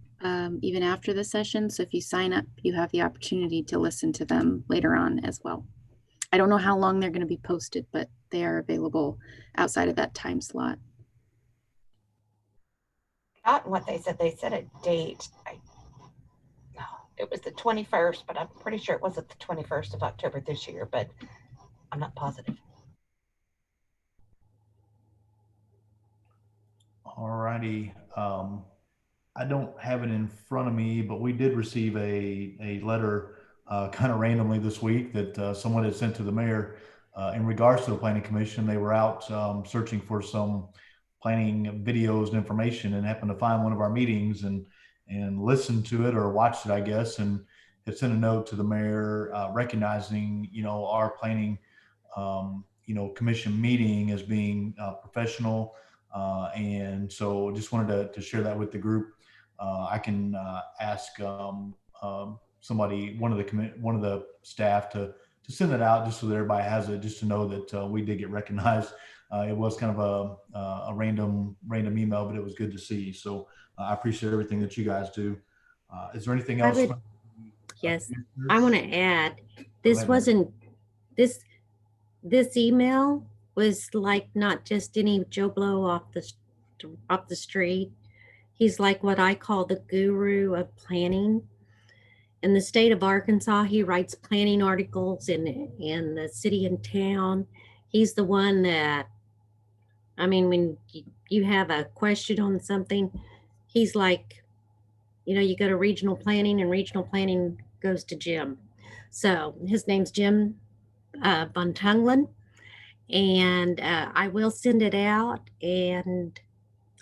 even after the session. So if you sign up, you have the opportunity to listen to them later on as well. I don't know how long they're going to be posted, but they are available outside of that time slot. Not what they said a date. It was the 21st, but I'm pretty sure it wasn't the 21st of October this year, but I'm not positive. All righty. I don't have it in front of me, but we did receive a letter kind of randomly this week that someone had sent to the mayor in regards to the planning commission. They were out searching for some planning videos and information, and happened to find one of our meetings and listened to it, or watched it, I guess, and had sent a note to the mayor recognizing, our planning, commission meeting as being professional. And so just wanted to share that with the group. I can ask somebody, one of the staff to send it out just so that everybody has it, just to know that we did get recognized. It was kind of a random email, but it was good to see. So I appreciate everything that you guys do. Is there anything else? Yes, I want to add, this ahead. wasn't, this email was like not just any Joe Blow off the street. He's like what I call the guru of planning. In the state of Arkansas, he writes planning articles in the city and town. He's the one that, I mean, when you have a question on something, he's like, you go to regional planning and regional planning goes to Jim. So his name's Jim Von Tunglen, and I will send it out, and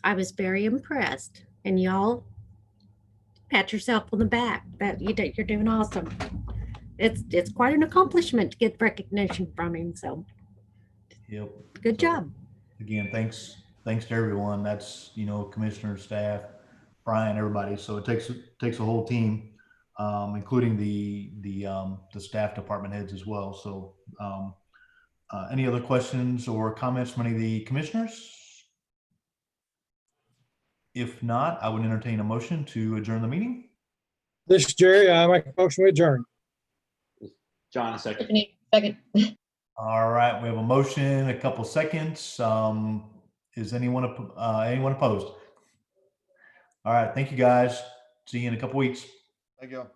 I was very impressed. And y'all pat yourself on the back that you're doing awesome. It's quite an accomplishment to get recognition from him. So Yep. good job. Again, thanks to everyone. That's, commissioner, staff, Brian, everybody. So it takes a whole team, including the staff department heads as well. So any other questions or comments from any of the commissioners? If not, I would entertain a motion to adjourn the meeting. This is Jerry. I make a motion to adjourn. John, a second. Tiffany, second. All right, we have a motion, a couple seconds. Is anyone opposed? All right, thank you guys. See you in a couple weeks. Thank you.